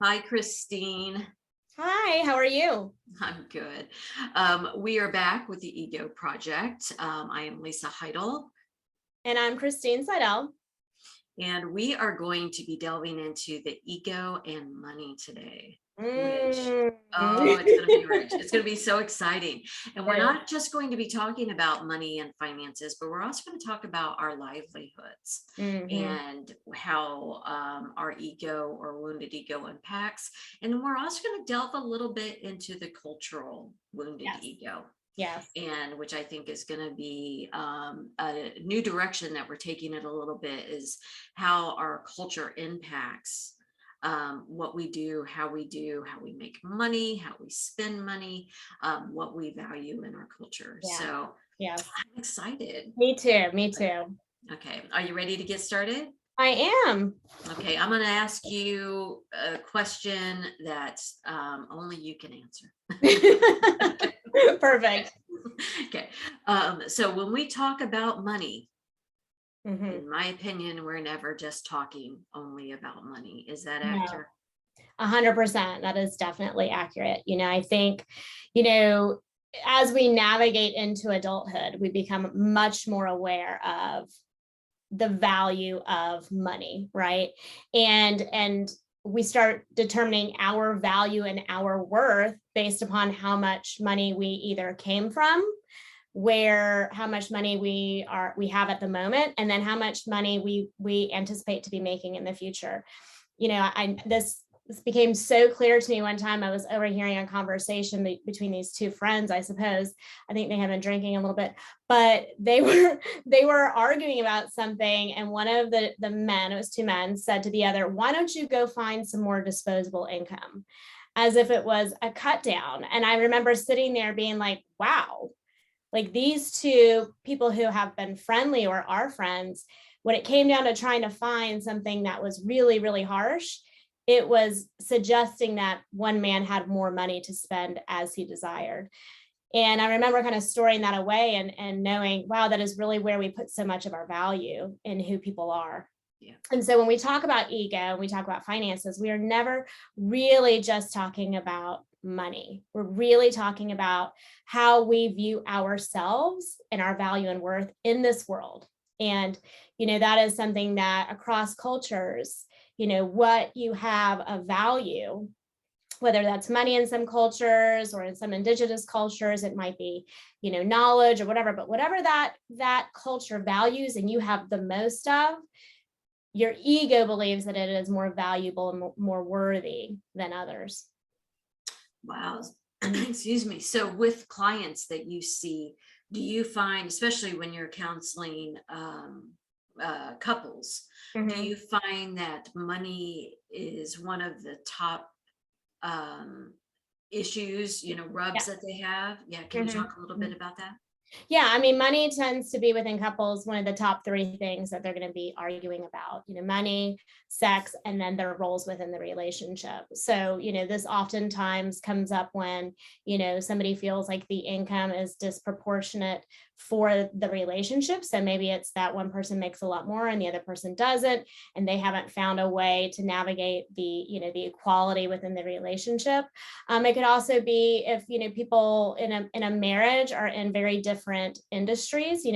Hi, Christine. Hi, how are you? I'm good. We are back with the Ego Project. I am Lisa Heidel, And I'm Cristine Seidel. and we are going to be delving into the ego and money today, which, Mm. oh, it's going to be rich. It's going to be so exciting. And we're Yes. not just going to be talking about money and finances, but we're also going to talk about our livelihoods Mhm. and how our ego or wounded ego impacts. And then we're also going to delve a little bit into the cultural wounded Yes. ego, Yes. and which I think is going to be a new direction that we're taking it a little bit, is how our culture impacts what we do, how we make money, how we spend money, what we value in our culture. Yeah. So Yes. I'm excited. Me too. Me too. Okay, are you ready to get started? I am. Okay, I'm going to ask you a question that only you can answer. Perfect. Okay. So when we talk about money, Mhm. in my opinion, we're never just talking only about money. Is that No, accurate? 100%. That is definitely accurate. I think, you know, as we navigate into adulthood, we become much more aware of the value of money, right? And we start determining our value and our worth based upon how much money we either came from, how much money we have at the moment, and then how much money we anticipate to be making in the future. This became so clear to me one time. I was overhearing a conversation between these two friends. I suppose I think they had been drinking a little bit, but they were arguing about something, and one of the men, it was two men, said to the other, "Why don't you go find some more disposable income?" As if it was a cut down. And I remember sitting there being like, wow, like these two people who have been friendly or are friends, when it came down to trying to find something that was really, really harsh, it was suggesting that one man had more money to spend as he desired. And I remember kind of storing that away and knowing, wow, that is really where we put so much of our value in who people are. Yeah. And so when we talk about ego and we talk about finances, we are never really just talking about money. We're really talking about how we view ourselves and our value and worth in this world. And, that is something that across cultures, what you have of value, whether that's money in some cultures or in some indigenous cultures, it might be, knowledge or whatever, but whatever that culture values and you have the most of, your ego believes that it is more valuable and more worthy than others. Wow. Excuse me. So with clients that you see, do you find, especially when you're counseling couples, do you find that money is one of the top issues, rubs Yeah. that they have? Yeah. Can you talk a little bit about that? Yeah, I mean, money tends to be within couples one of the top three things that they're going to be arguing about, money, sex, and then their roles within the relationship. So, this oftentimes comes up when, somebody feels like the income is disproportionate for the relationship. So maybe it's that one person makes a lot more and the other person doesn't, and they haven't found a way to navigate the equality within the relationship. It could also be if, people in a marriage are in very different industries.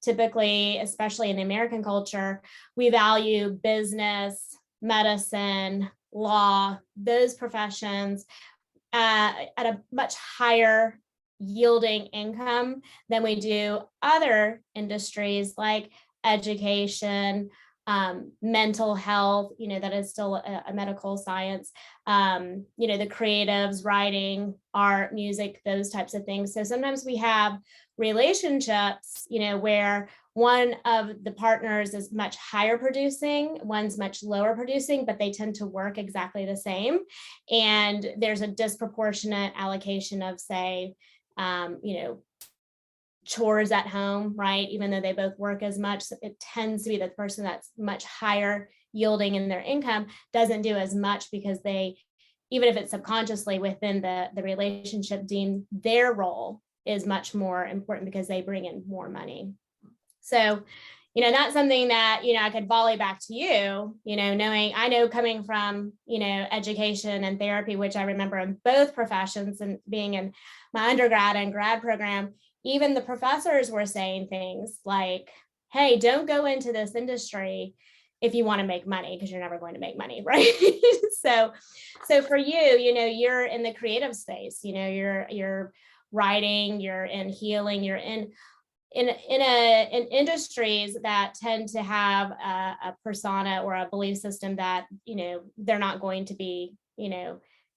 Typically, especially in the American culture, we value business, medicine, law, those professions at a much higher yielding income than we do other industries like education, mental health, that is still a medical science, the creatives, writing, art, music, those types of things. So sometimes we have relationships, where one of the partners is much higher producing, one's much lower producing, but they tend to work exactly the same. And there's a disproportionate allocation of, say, chores at home, right? Even though they both work as much, it tends to be that the person that's much higher yielding in their income doesn't do as much because they, even if it's subconsciously within the relationship, deem their role is much more important because they bring in more money. So, that's something that, I could volley back to you, knowing, I know coming from, education and therapy, which I remember in both professions and being in my undergrad and grad program, even the professors were saying things like, hey, don't go into this industry if you want to make money, because you're never going to make money, right? So for you, you're in the creative space, you're writing, you're in healing, you're in industries that tend to have a persona or a belief system that, they're not going to be,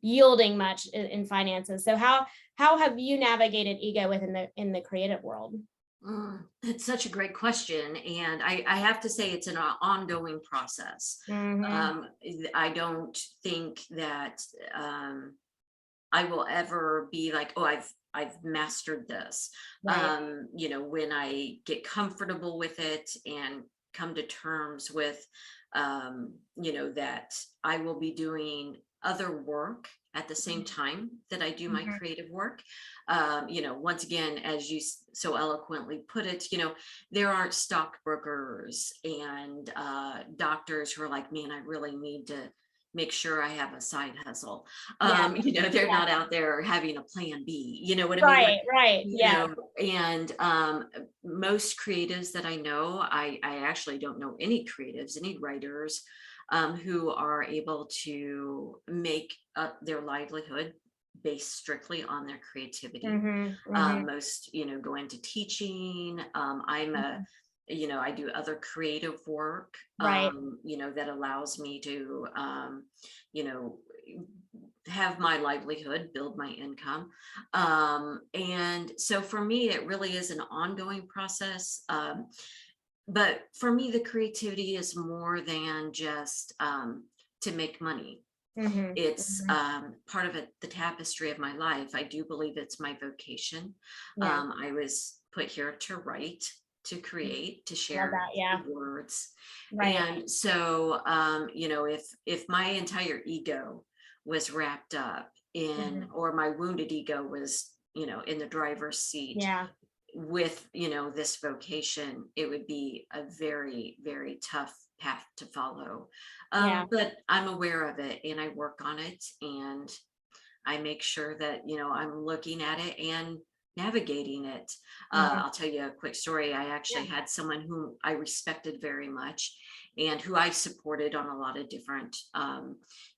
yielding much in finances. So how have you navigated ego within the creative world? That's such a great question. And I have to say it's an ongoing process. Mhm. I don't think that I will ever be like, oh, I've mastered this. Right. When I get comfortable with it and come to terms with, that I will be doing other work at the same time that I do my Mhm. creative work. Once again, as you so eloquently put it, there aren't stockbrokers and doctors who are like, man, I really need to make sure I have a side hustle. Yeah. They're Yeah. not out there having a plan B, you know what I mean? Like, Right. Right. Yeah. and most creatives that I know, I actually don't know any creatives, any writers who are able to make their livelihood based strictly on their creativity. Mhm. Mhm. Most, go into teaching. I'm a, Mhm. I do other creative work, Right. that allows me to, you know, have my livelihood, build my income. And so for me, it really is an ongoing process. But for me, the creativity is more than just to make money. Mhm. It's Mhm. part of the tapestry of my life. I do believe it's my vocation. Yeah. I was put here to write, to create, to I love share that. Yeah. words. Right. And so, if my entire ego was wrapped up in, Mhm. or my wounded ego was, in the driver's seat Yeah. with, this vocation, it would be a very, very tough path to follow. Yeah. But I'm aware of it and I work on it, and I make sure that, I'm looking at it and navigating it. Mhm. I'll tell you a quick story. I Yeah. actually had someone who I respected very much and who I supported on a lot of different,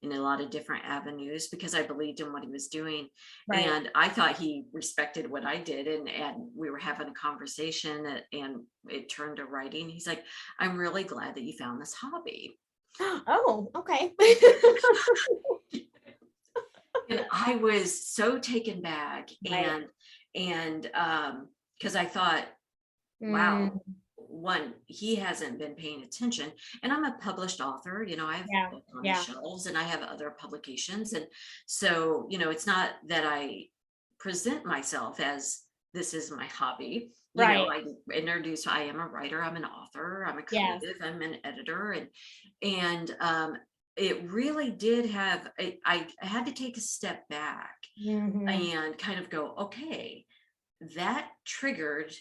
in a lot of different avenues, because I believed in what he was doing. Right. And I thought he respected what I did. And we were having a conversation and it turned to writing. He's like, I'm really glad that you found this hobby. Oh, okay. And I was so taken back, Right. and because I thought, Mm. wow, one, he hasn't been paying attention. And I'm a published author, I have Yeah. books on the Yeah. shelves and I have other publications. And so, it's not that I present myself as this is my hobby. Right. I introduce, I am a writer, I'm an author, I'm a Yes. creative, I'm an editor, and it really did have, I had to take a step back Mhm. and kind of go, okay, that triggered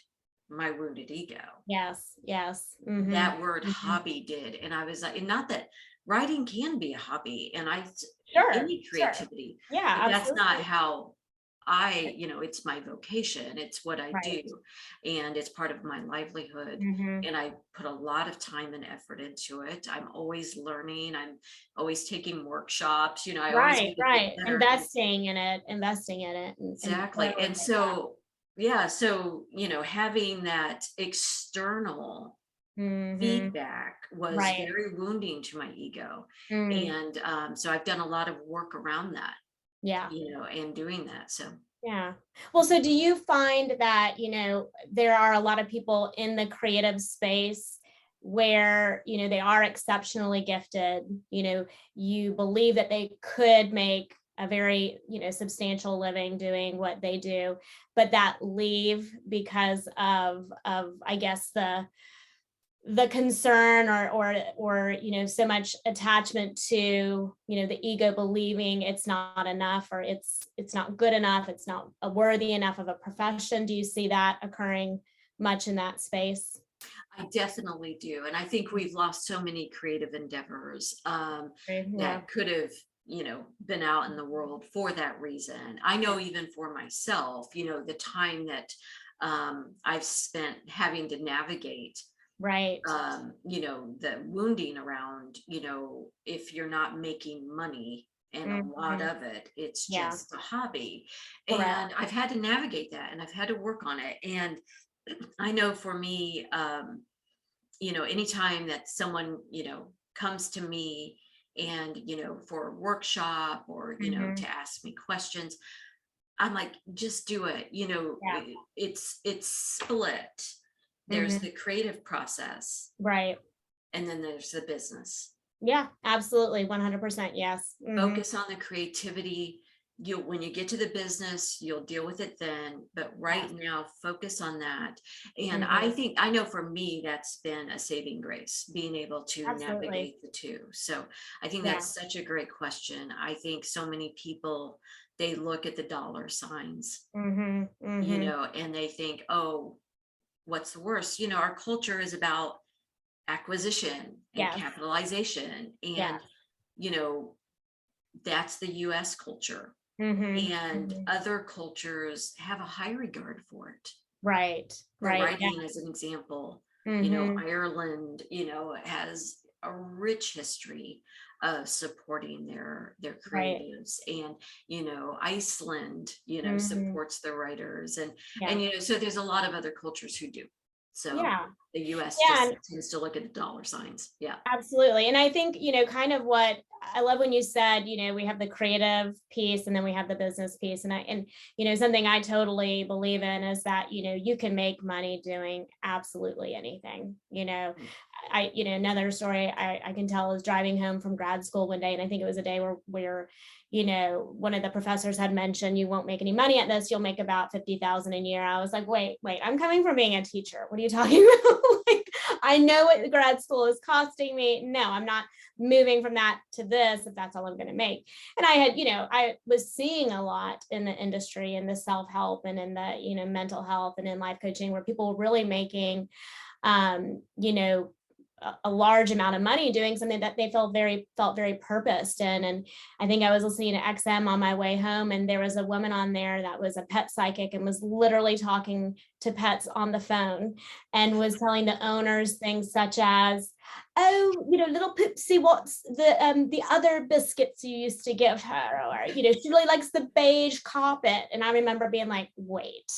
my wounded ego. Yes. Yes. Mhm. That word Mhm. hobby did. And I was like, and not that writing can be a hobby, and Sure. any Sure. creativity, Yeah, but that's not absolutely. how it's my vocation. It's what I do. Right. And it's part of my livelihood. Mhm. And I put a lot of time and effort into it. I'm always learning. I'm always taking workshops. I always Right. need to get Right. better. Investing in it and Exactly. growing And it. Yeah. so, yeah, so, having that external Mhm. feedback was Right. very wounding to my ego. Mm. And so I've done a lot of work around that, Yeah. and doing that. So, Yeah. Well, so do you find that, there are a lot of people in the creative space where, they are exceptionally gifted, you believe that they could make a very, substantial living doing what they do, but that leave because of I guess the concern or so much attachment to the ego believing it's not enough or it's not good enough, it's not a worthy enough of a profession. Do you see that occurring much in that space? I definitely do. And I think we've lost so many creative endeavors Yeah. that could have, been out in the world for that reason. I know even for myself, the time that I've spent having to navigate, Right. the wounding around, if you're not making money, and a lot Mhm. of it, it's Yeah. just a hobby. Correct. And I've had to navigate that and I've had to work on it. And I know for me, anytime that someone, comes to me and, for a workshop or, Mhm. to ask me questions, I'm like, just do it. Yeah. It's split. There's Mhm. the creative process Right. and then there's the business. Yeah, absolutely. 100%. Yes. Mhm. Focus on the creativity. When you get to the business, you'll deal with it then, but right Yes. now focus on that. And Mhm. I know for me that's been a saving grace, being able to Absolutely. navigate the two. So I think Yeah. that's such a great question. I think so many people, they look at the dollar signs, Mhm. Mhm. and they think, oh, what's the worst? Our culture is about acquisition and Yes. capitalization, and Yes. you know that's the US culture. Mhm. And Mhm. other cultures have a high regard for it. Right. For Right. Yeah. writing, as an example, Mhm. Ireland, has a rich history of supporting their Right. creatives. And, Iceland, Mhm. supports the writers. And, Yeah. so there's a lot of other cultures who do. So Yeah. the US Yeah. just tends to look at the dollar signs. Yeah. Absolutely. And I think, kind of what I love when you said, we have the creative piece and then we have the business piece. Something I totally believe in is that, you can make money doing absolutely anything. Another story I can tell is driving home from grad school one day. And I think it was a day where, one of the professors had mentioned, you won't make any money at this. You'll make about 50,000 a year. I was like, wait, I'm coming from being a teacher. What are you talking about? Like, I know what grad school is costing me. No, I'm not moving from that to this if that's all I'm going to make. And I was seeing a lot in the industry, in the self-help and in the, mental health and in life coaching, where people were really making, um, you know, a large amount of money doing something that they felt very purposed in. And I think I was listening to XM on my way home, and there was a woman on there that was a pet psychic and was literally talking to pets on the phone and was telling the owners things such as, oh, little Poopsie, what's the other biscuits you used to give her? Or, she really likes the beige carpet. And I remember being like, wait,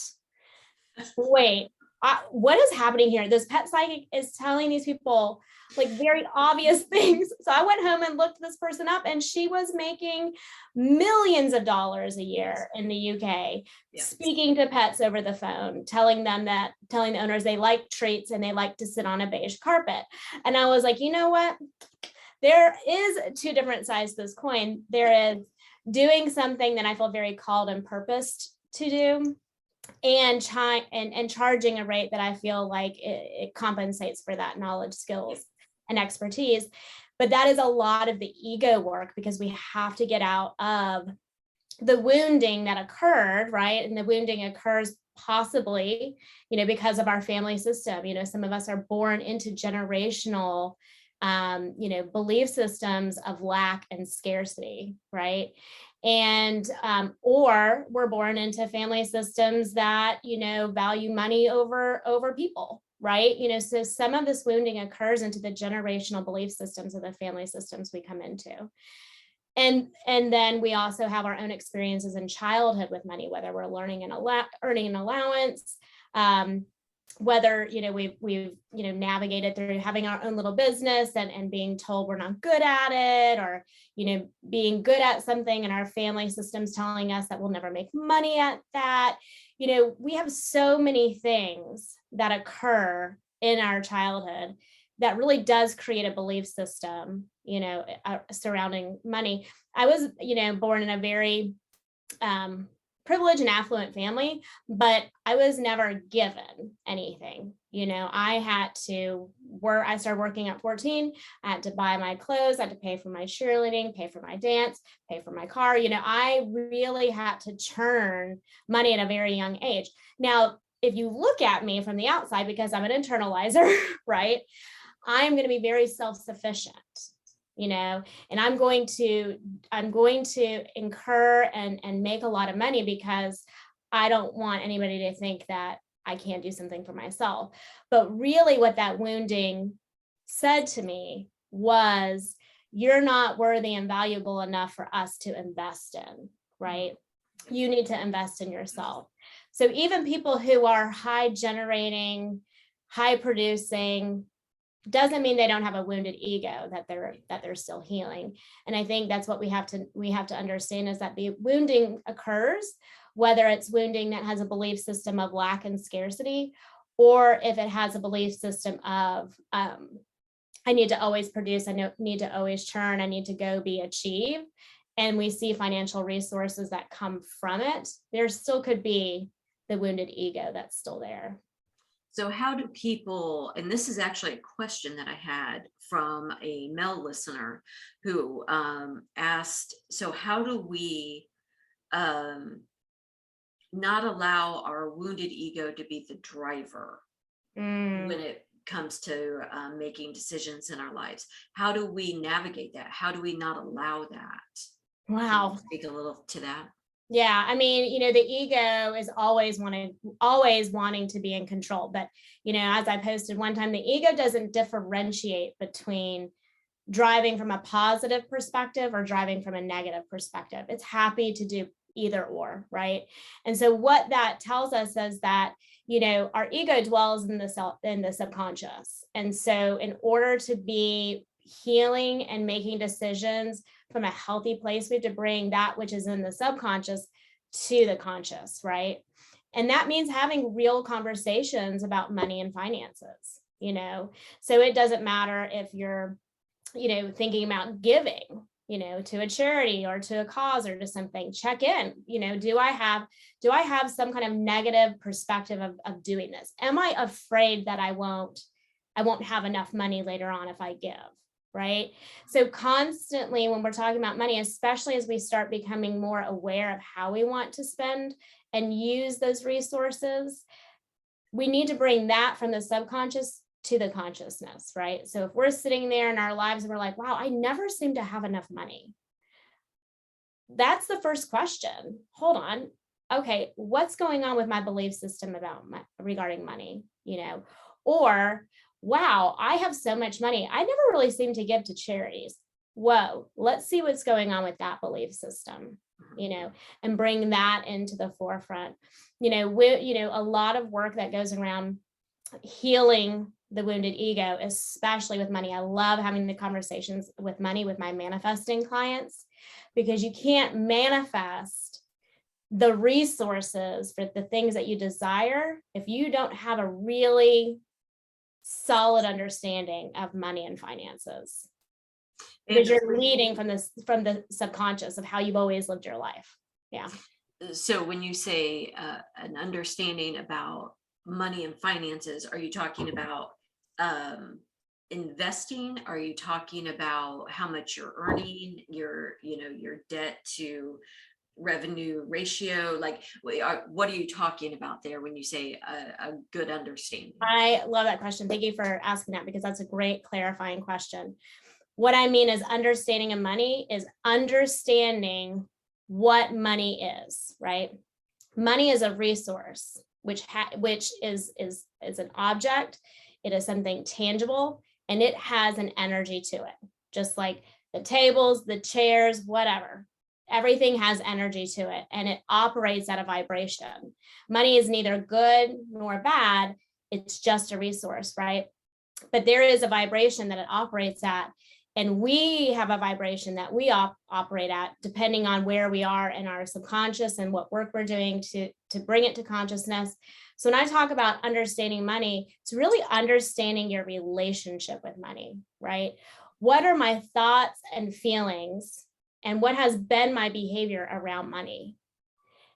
what is happening here? This pet psychic is telling these people like very obvious things. So I went home and looked this person up, and she was making millions of dollars a year in the UK, Yeah. speaking to pets over the phone, telling the owners they like treats and they like to sit on a beige carpet. And I was like, you know what? There is two different sides to this coin. There is doing something that I feel very called and purposed to do, and charging a rate that I feel like it compensates for that knowledge, skills, and expertise. But that is a lot of the ego work, because we have to get out of the wounding that occurred, right? And the wounding occurs possibly, because of our family system. Some of us are born into generational, belief systems of lack and scarcity, right? And or we're born into family systems that value money over people, right? So some of this wounding occurs into the generational belief systems of the family systems we come into. And then we also have our own experiences in childhood with money, whether we're earning an allowance, whether we've navigated through having our own little business and being told we're not good at it, or being good at something and our family systems telling us that we'll never make money at that. We have so many things that occur in our childhood that really does create a belief system surrounding money. I was born in a very privileged and affluent family, but I was never given anything. I had to work. I started working at 14. I had to buy my clothes. I had to pay for my cheerleading, pay for my dance, pay for my car. I really had to churn money at a very young age. Now, if you look at me from the outside, because I'm an internalizer, right? I'm going to be very self-sufficient, and I'm going to incur and make a lot of money because I don't want anybody to think that I can't do something for myself. But really what that wounding said to me was, you're not worthy and valuable enough for us to invest in, right? You need to invest in yourself. So even people who are high generating, high producing, doesn't mean they don't have a wounded ego that they're still healing. And I think that's what we have to understand, is that the wounding occurs, whether it's wounding that has a belief system of lack and scarcity, or if it has a belief system of I need to always produce, I need to always churn, I need to go be achieve, and we see financial resources that come from it, there still could be the wounded ego that's still there. So how do people, and this is actually a question that I had from a male listener who asked, so how do we not allow our wounded ego to be the driver when it comes to making decisions in our lives? How do we navigate that? How do we not allow that? Wow. Can you speak a little to that? Yeah, I mean, the ego is always wanting to be in control. But, as I posted one time, the ego doesn't differentiate between driving from a positive perspective or driving from a negative perspective. It's happy to do either or, right? And so what that tells us is that, our ego dwells in the subconscious. And so in order to be healing and making decisions from a healthy place, we have to bring that which is in the subconscious to the conscious, right? And that means having real conversations about money and finances, so it doesn't matter if you're, thinking about giving, to a charity or to a cause or to something. Check in, do I have some kind of negative perspective of doing this? Am I afraid that I won't have enough money later on if I give? Right? So constantly when we're talking about money, especially as we start becoming more aware of how we want to spend and use those resources, we need to bring that from the subconscious to the consciousness, right? So if we're sitting there in our lives and we're like, wow, I never seem to have enough money. That's the first question. Hold on. Okay, what's going on with my belief system regarding money, or wow, I have so much money, I never really seem to give to charities. Whoa, let's see what's going on with that belief system, and bring that into the forefront. A lot of work that goes around healing the wounded ego, especially with money. I love having the conversations with money with my manifesting clients, because you can't manifest the resources for the things that you desire if you don't have a really solid understanding of money and finances, because you're leading from the subconscious of how you've always lived your life. Yeah. So when you say an understanding about money and finances, are you talking about investing? Are you talking about how much you're earning, your debt to revenue ratio? Like, what are you talking about there when you say a good understanding? I love that question. Thank you for asking that, because that's a great clarifying question. What I mean is understanding of money is understanding what money is, right? Money is a resource, which is an object. It is something tangible, and it has an energy to it, just like the tables, the chairs, whatever. Everything has energy to it, and it operates at a vibration. Money is neither good nor bad. It's just a resource, right? But there is a vibration that it operates at, and we have a vibration that we operate at, depending on where we are in our subconscious and what work we're doing to bring it to consciousness. So when I talk about understanding money, it's really understanding your relationship with money, right? What are my thoughts and feelings, and what has been my behavior around money?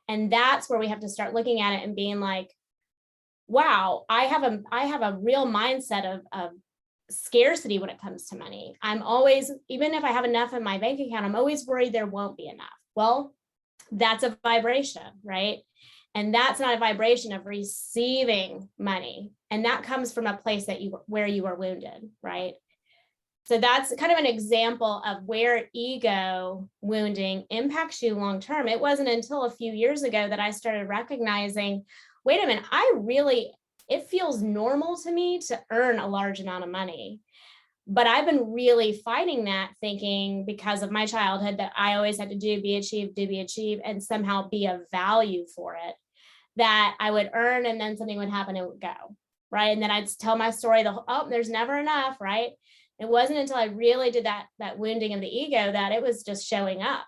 And that's where we have to start looking at it and being like, wow, I have a real mindset of scarcity when it comes to money. I'm always, even if I have enough in my bank account, I'm always worried there won't be enough. Well, that's a vibration, right? And that's not a vibration of receiving money. And that comes from a place that where you were wounded, right? So that's kind of an example of where ego wounding impacts you long term. It wasn't until a few years ago that I started recognizing, wait a minute, it feels normal to me to earn a large amount of money. But I've been really fighting that, thinking because of my childhood that I always had to do, be achieved, and somehow be of value for it, that I would earn and then something would happen and it would go, right? And then I'd tell my story, there's never enough, right? It wasn't until I really did that wounding of the ego that it was just showing up,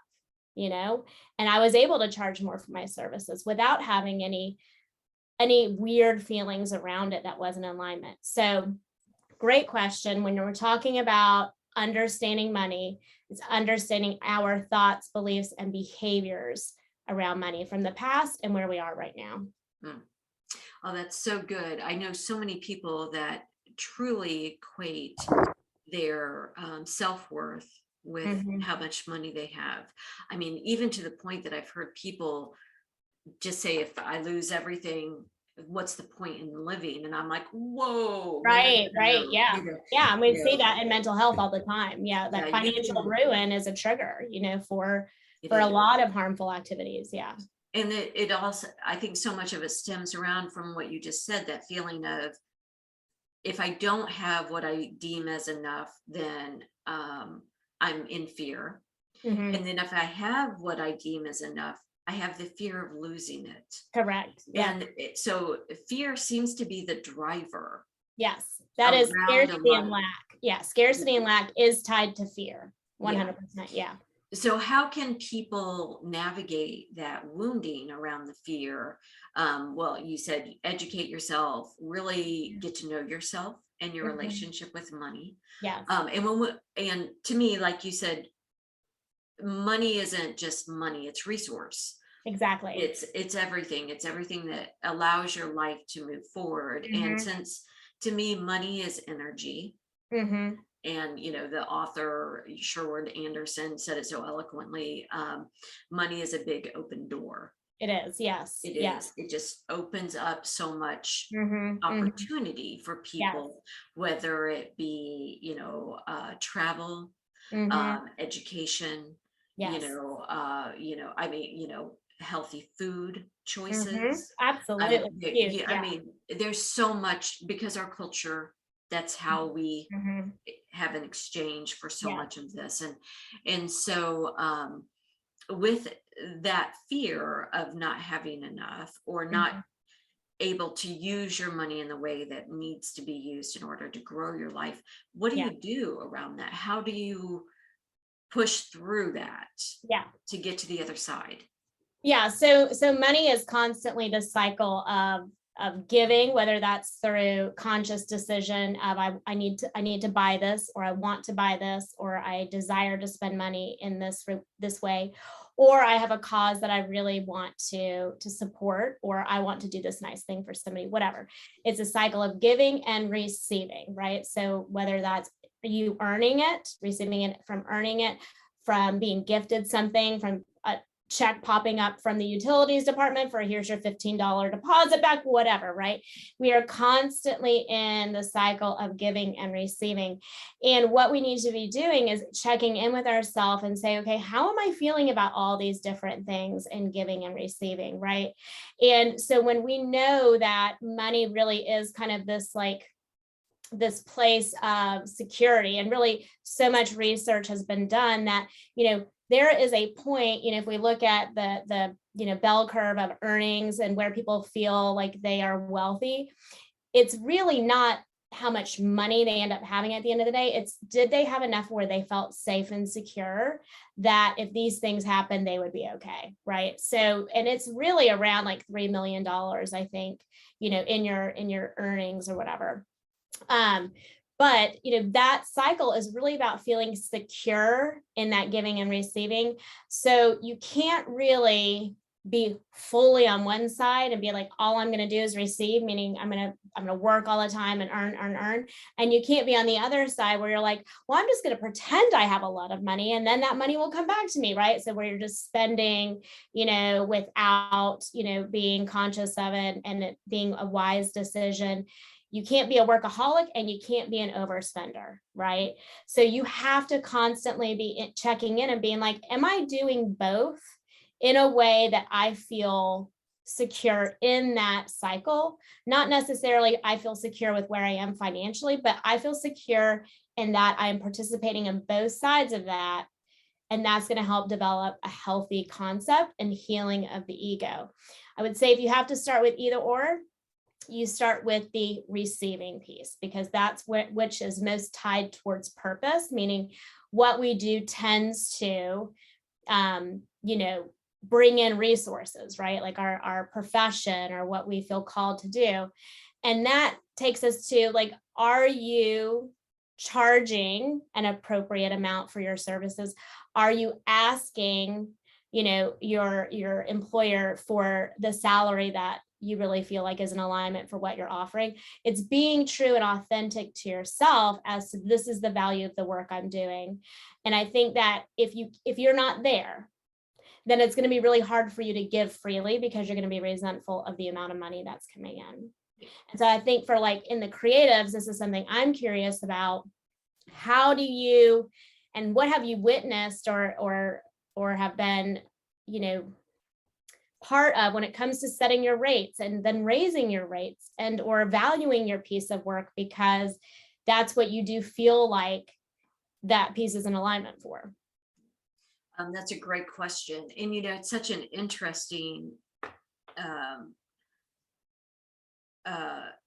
and I was able to charge more for my services without having any weird feelings around it that wasn't in alignment. So great question. When we're talking about understanding money, it's understanding our thoughts, beliefs, and behaviors around money from the past and where we are right now. Oh, that's so good. I know so many people that truly equate their self-worth with how much money they have. I mean, even to the point that I've heard people just say, if I lose everything, what's the point in living? And I'm like, whoa. Right. Yeah. And we see know. that in mental health all the time. Yeah. That financial ruin is a trigger, for a lot of harmful activities. Yeah. And it also, I think so much of it stems around from what you just said, that feeling of, if I don't have what I deem as enough, then I'm in fear. And then if I have what I deem as enough, I have the fear of losing it. Correct. Yeah. And so fear seems to be the driver. Yes, that is scarcity and lack. Yeah, scarcity and lack is tied to fear. 100%. Yeah. So how can people navigate that wounding around the fear? Well, you said educate yourself, really get to know yourself and your relationship with money. Yes. And to me, like you said, money isn't just money, it's resource. Exactly. It's everything. It's everything that allows your life to move forward. And since, to me, money is energy. And, the author, Sherwood Anderson, said it so eloquently. Money is a big open door. It is. Yes. It is. It just opens up so much opportunity for people, whether it be, travel, education, healthy food choices. Absolutely. I mean, there's so much, because our culture, that's how we have an exchange for so much of this. And so with that fear of not having enough, or not able to use your money in the way that needs to be used in order to grow your life, what do you do around that? How do you push through that to get to the other side? Yeah. So money is constantly the cycle of giving, whether that's through conscious decision of I need to buy this, or I want to buy this, or I desire to spend money in this way, or I have a cause that I really want to support, or I want to do this nice thing for somebody, whatever. It's a cycle of giving and receiving, right? So whether that's you earning it, receiving it from earning it, from being gifted something, from a check popping up from the utilities department for here's your $15 deposit back, whatever, right? We are constantly in the cycle of giving and receiving. And what we need to be doing is checking in with ourselves and say, okay, how am I feeling about all these different things in giving and receiving, right? And so when we know that money really is kind of this place of security, and really so much research has been done that, there is a point, if we look at the bell curve of earnings and where people feel like they are wealthy, it's really not how much money they end up having at the end of the day. It's, did they have enough where they felt safe and secure that if these things happen, they would be okay, right? So, and it's really around like $3 million, I think, in your earnings or whatever. But, that cycle is really about feeling secure in that giving and receiving. So you can't really be fully on one side and be like, all I'm going to do is receive, meaning I'm going to work all the time and earn. And you can't be on the other side where you're like, well, I'm just going to pretend I have a lot of money and then that money will come back to me, right? So where you're just spending, without, being conscious of it and it being a wise decision. You can't be a workaholic and you can't be an overspender, right? So you have to constantly be checking in and being like, am I doing both in a way that I feel secure in that cycle? Not necessarily I feel secure with where I am financially, but I feel secure in that I'm participating in both sides of that. And that's going to help develop a healthy concept and healing of the ego. I would say if you have to start with either or, you start with the receiving piece, because that's which is most tied towards purpose, meaning what we do tends to, bring in resources, right? Like our profession or what we feel called to do. And that takes us to like, are you charging an appropriate amount for your services? Are you asking, your employer for the salary that you really feel like is in alignment for what you're offering? It's being true and authentic to yourself as to this is the value of the work I'm doing. And I think that if you're not there, then it's going to be really hard for you to give freely because you're going to be resentful of the amount of money that's coming in. And so I think for like in the creatives, this is something I'm curious about. How do you, and what have you witnessed or have been, part of when it comes to setting your rates and then raising your rates and or valuing your piece of work, because that's what you do feel like that piece is in alignment for? That's a great question. And, it's such an interesting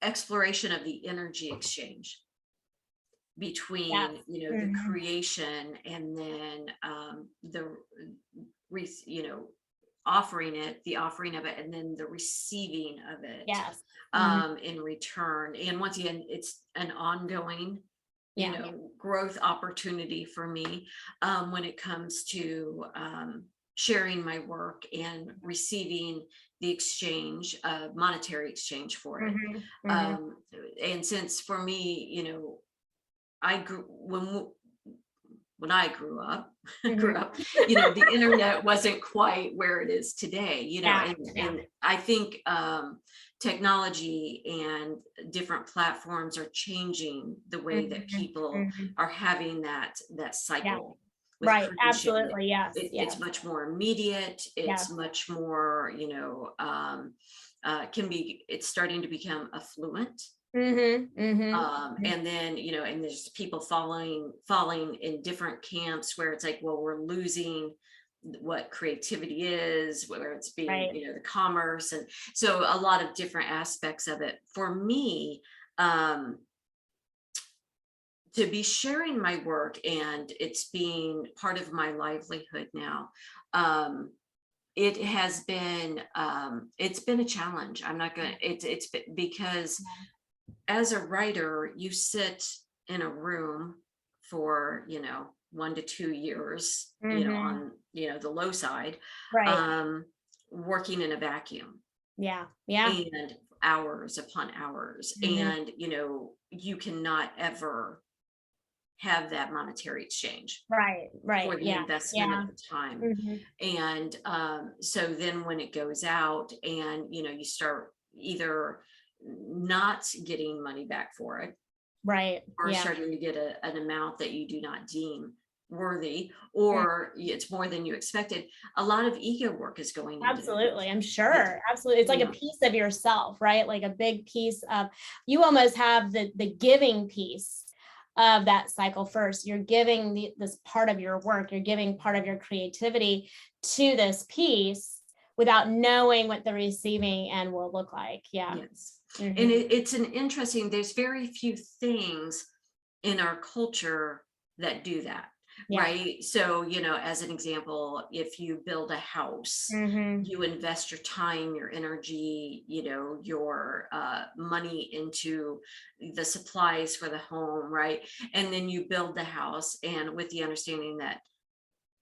exploration of the energy exchange between, Yes. the creation and then the offering of it, and then the receiving of it. Yes. In return. And once again, it's an ongoing Yeah. growth opportunity for me when it comes to sharing my work and receiving the exchange, monetary exchange for it. And since for me, I grew when I grew up, the internet wasn't quite where it is today, and I think technology and different platforms are changing the way that people are having that cycle. With Right. creation. Absolutely. Yes. It's much more immediate. It's much more, it's starting to become affluent. And then, and there's people falling in different camps where it's like, well, we're losing what creativity is, whether it's being, the commerce. And so a lot of different aspects of it. For me, to be sharing my work and it's being part of my livelihood now, it has been, it's been a challenge. I'm not gonna, it's because as a writer, you sit in a room for, 1 to 2 years, on, the low side, working in a vacuum. Yeah. And hours upon hours. And, you cannot ever have that monetary exchange. Right. For the investment of the time. And so then when it goes out and, you start either not getting money back for it, or starting to get an amount that you do not deem worthy, or it's more than you expected, a lot of ego work is going into absolutely. I'm sure. Absolutely. It's like a piece of yourself, right? Like a big piece of, you almost have the giving piece of that cycle first. You're giving this part of your work, you're giving part of your creativity to this piece without knowing what the receiving end will look like. Yes. And it's an interesting, there's very few things in our culture that do that. Right. So, as an example, if you build a house, you invest your time, your energy, your money into the supplies for the home. Right. And then you build the house, and with the understanding that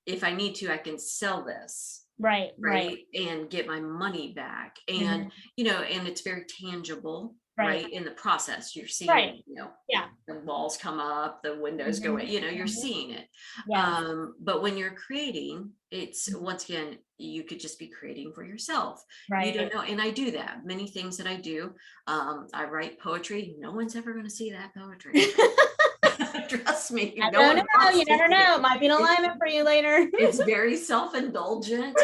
if I need to, I can sell this Right. right, and get my money back. And Mhm. and it's very tangible, Right. right, in the process. You're seeing Right. it, Yeah. the walls come up, the windows go Mhm. in, you're Mhm. seeing it. Yes. But when you're creating, it's Mhm. once again, you could just be creating for yourself. You don't Right. know, and I do that. Many things that I do, I write poetry. No one's ever going to see that poetry. Trust me, I no don't one know. wants You to never see know. It might be an it. alignment for you later. It's very self-indulgent,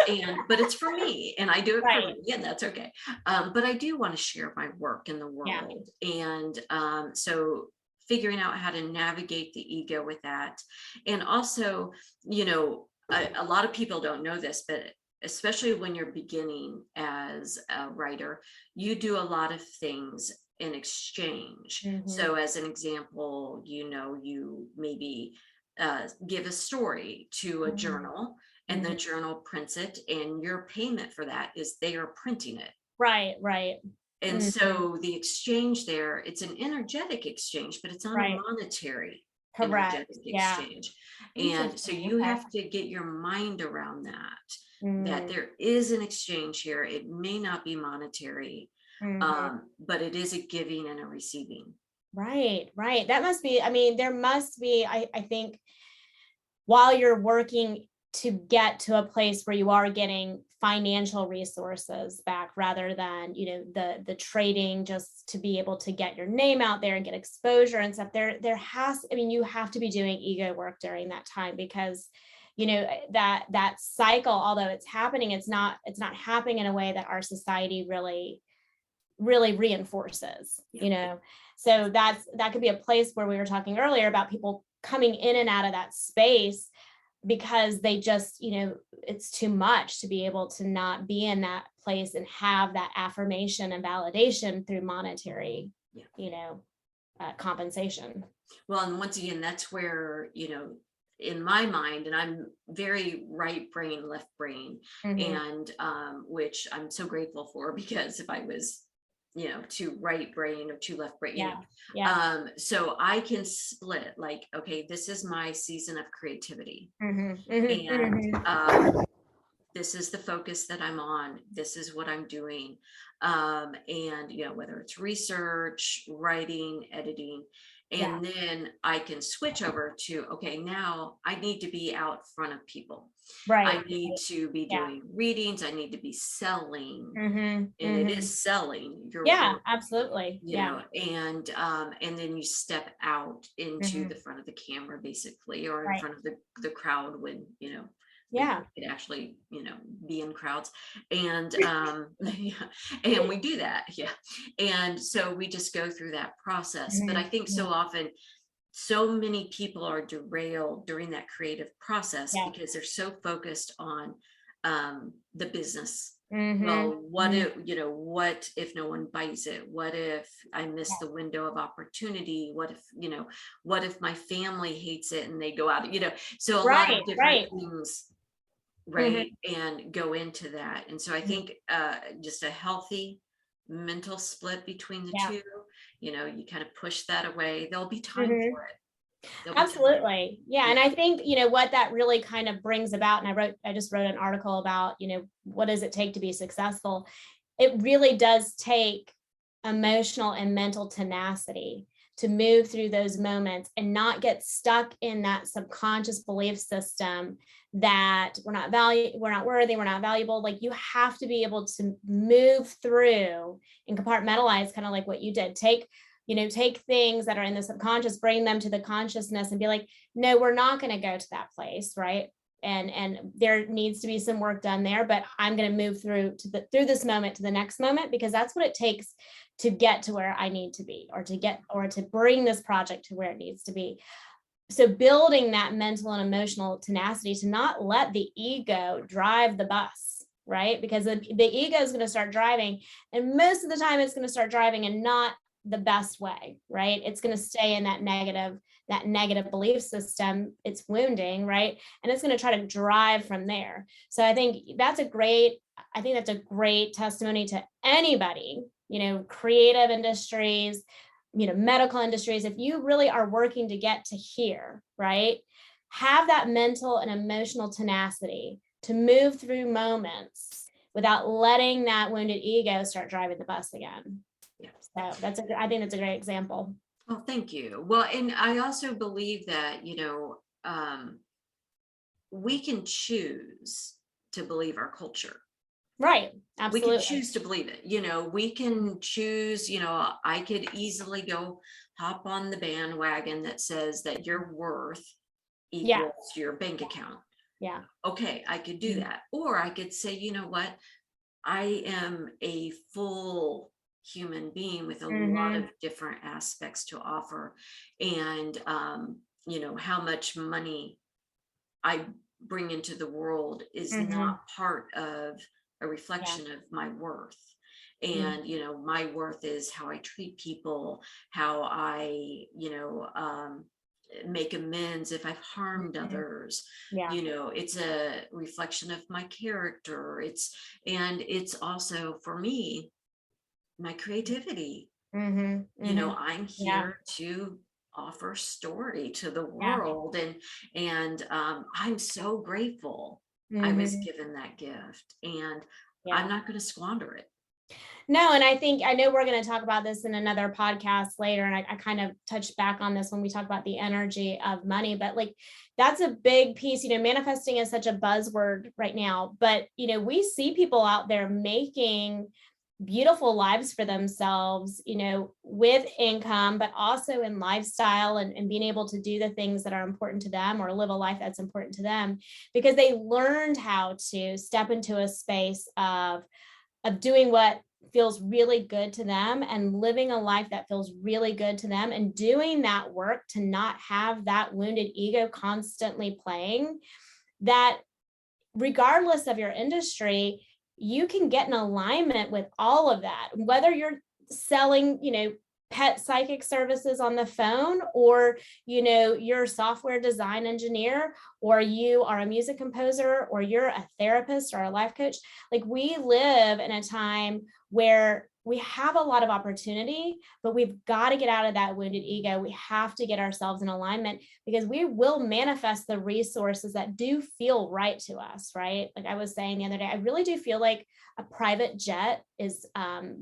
but it's for me, and I do it for Right. me, and that's okay. But I do want to share my work in the Yeah. world. And so figuring out how to navigate the ego with that. And also, a lot of people don't know this, but especially when you're beginning as a writer, you do a lot of things in exchange. Mhm. So as an example, you maybe give a story to a Mhm. journal, and the Mhm. journal prints it, and your payment for that is they are printing it. Right. Right. And Mhm. so the exchange there, it's an energetic exchange, but it's not a Right. monetary Correct. energetic Yeah. exchange. And so Interesting. you Okay. have to get your mind around that Mm. there is an exchange here. It may not be monetary, Mhm. but it is a giving and a receiving. Right. Right. That must be, I mean, there must be, I think while you're working to get to a place where you are getting financial resources back rather than the trading just to be able to get your name out there and get exposure and stuff, there has, I mean, you have to be doing ego work during that time, because that cycle, although it's happening, it's not happening in a way that our society really reinforces. Yeah. So that could be a place where we were talking earlier about people coming in and out of that space because they just, it's too much to be able to not be in that place and have that affirmation and validation through monetary, Yeah. compensation. Well, and once again, that's where, in my mind, and I'm very right brain, left brain, Mhm. and which I'm so grateful for, because if I was, too right brain or too left brain, Yeah. Yeah. so I can split, like, okay, this is my season of creativity. Mhm. Mhm. And Mhm. this is the focus that I'm on. This is what I'm doing. And whether it's research, writing, editing, Yeah. and then I can switch over to, okay, now I need to be out front of people. I Right. need to be Yeah. doing readings. I need to be selling, Mhm. and it Mhm. is selling your Yeah, work, absolutely. Yeah. and then you step out into Mhm. the front of the camera, basically, or in Right. front of the crowd, when when Yeah. it actually be in crowds. And yeah, and we do that, yeah. And so we just go through that process. But I Mhm. think so Mhm. often, so many people are derailed during that creative process Yeah. because they're so focused on the business. Mhm. Well, what Mhm. if, what if no one buys it? What if I miss Yeah. the window of opportunity? What if my family hates it and they go out, so a lot of Right. different Right. things, Mhm. right, and go into that. And so I Mhm. think just a healthy mental split between the Yeah. two, you kind of push that away. There'll be time Mhm. for it. There'll be time. Absolutely. Yeah. Yeah. And I think, what that really kind of brings about, and I just wrote an article about, what does it take to be successful? It really does take emotional and mental tenacity to move through those moments and not get stuck in that subconscious belief system that we're not worthy, we're not valuable. Like, you have to be able to move through and compartmentalize, kind of like what you did. Take things that are in the subconscious, bring them to the consciousness and be like, no, we're not going to go to that place, right? And there needs to be some work done there, but I'm going to move through this moment to the next moment, because that's what it takes to get to where I need to be, or to bring this project to where it needs to be. So building that mental and emotional tenacity to not let the ego drive the bus, right? Because the ego is going to start driving, and most of the time it's going to start driving in not the best way, right? It's going to stay in that negative belief system. It's wounding, right? And it's going to try to drive from there. So I think that's a great testimony to anybody, creative industries, medical industries. If you really are working to get to here, right, have that mental and emotional tenacity to move through moments without letting that wounded ego start driving the bus again. Yeah. So I think that's a great example. Well, thank you. Well, and I also believe that, we can choose to believe our culture. Right. We can Absolutely. choose to believe it. We can choose, I could easily go hop on the bandwagon that says that your worth Yeah. equals your bank account. Yeah. Okay, I could do that. Or I could say, you know what? I am a full human being with a lot of different aspects to offer. And, how much money I bring into the world is not part of a reflection of my worth. And, my worth is how I treat people, how I, make amends if I've harmed others. Yeah. It's a reflection of my character. It's also for me, my creativity. I'm Yeah. here to offer story to the Yeah. world, and I'm so grateful I was given that gift, and Yeah. I'm not going to squander it. No, and I know we're going to talk about this in another podcast later, and I kind of touched back on this when we talk about the energy of money, but like that's a big piece. Manifesting is such a buzzword right now, but we see people out there making beautiful lives for themselves, with income, but also in lifestyle and being able to do the things that are important to them or live a life that's important to them because they learned how to step into a space of doing what feels really good to them and living a life that feels really good to them and doing that work to not have that wounded ego constantly playing, that regardless of your industry, you can get in alignment with all of that, whether you're selling, pet psychic services on the phone, or, you're a software design engineer, or you are a music composer, or you're a therapist or a life coach. Like we live in a time where we have a lot of opportunity, but we've got to get out of that wounded ego. We have to get ourselves in alignment because we will manifest the resources that do feel right to us, right? Like I was saying the other day, I really do feel like a private jet is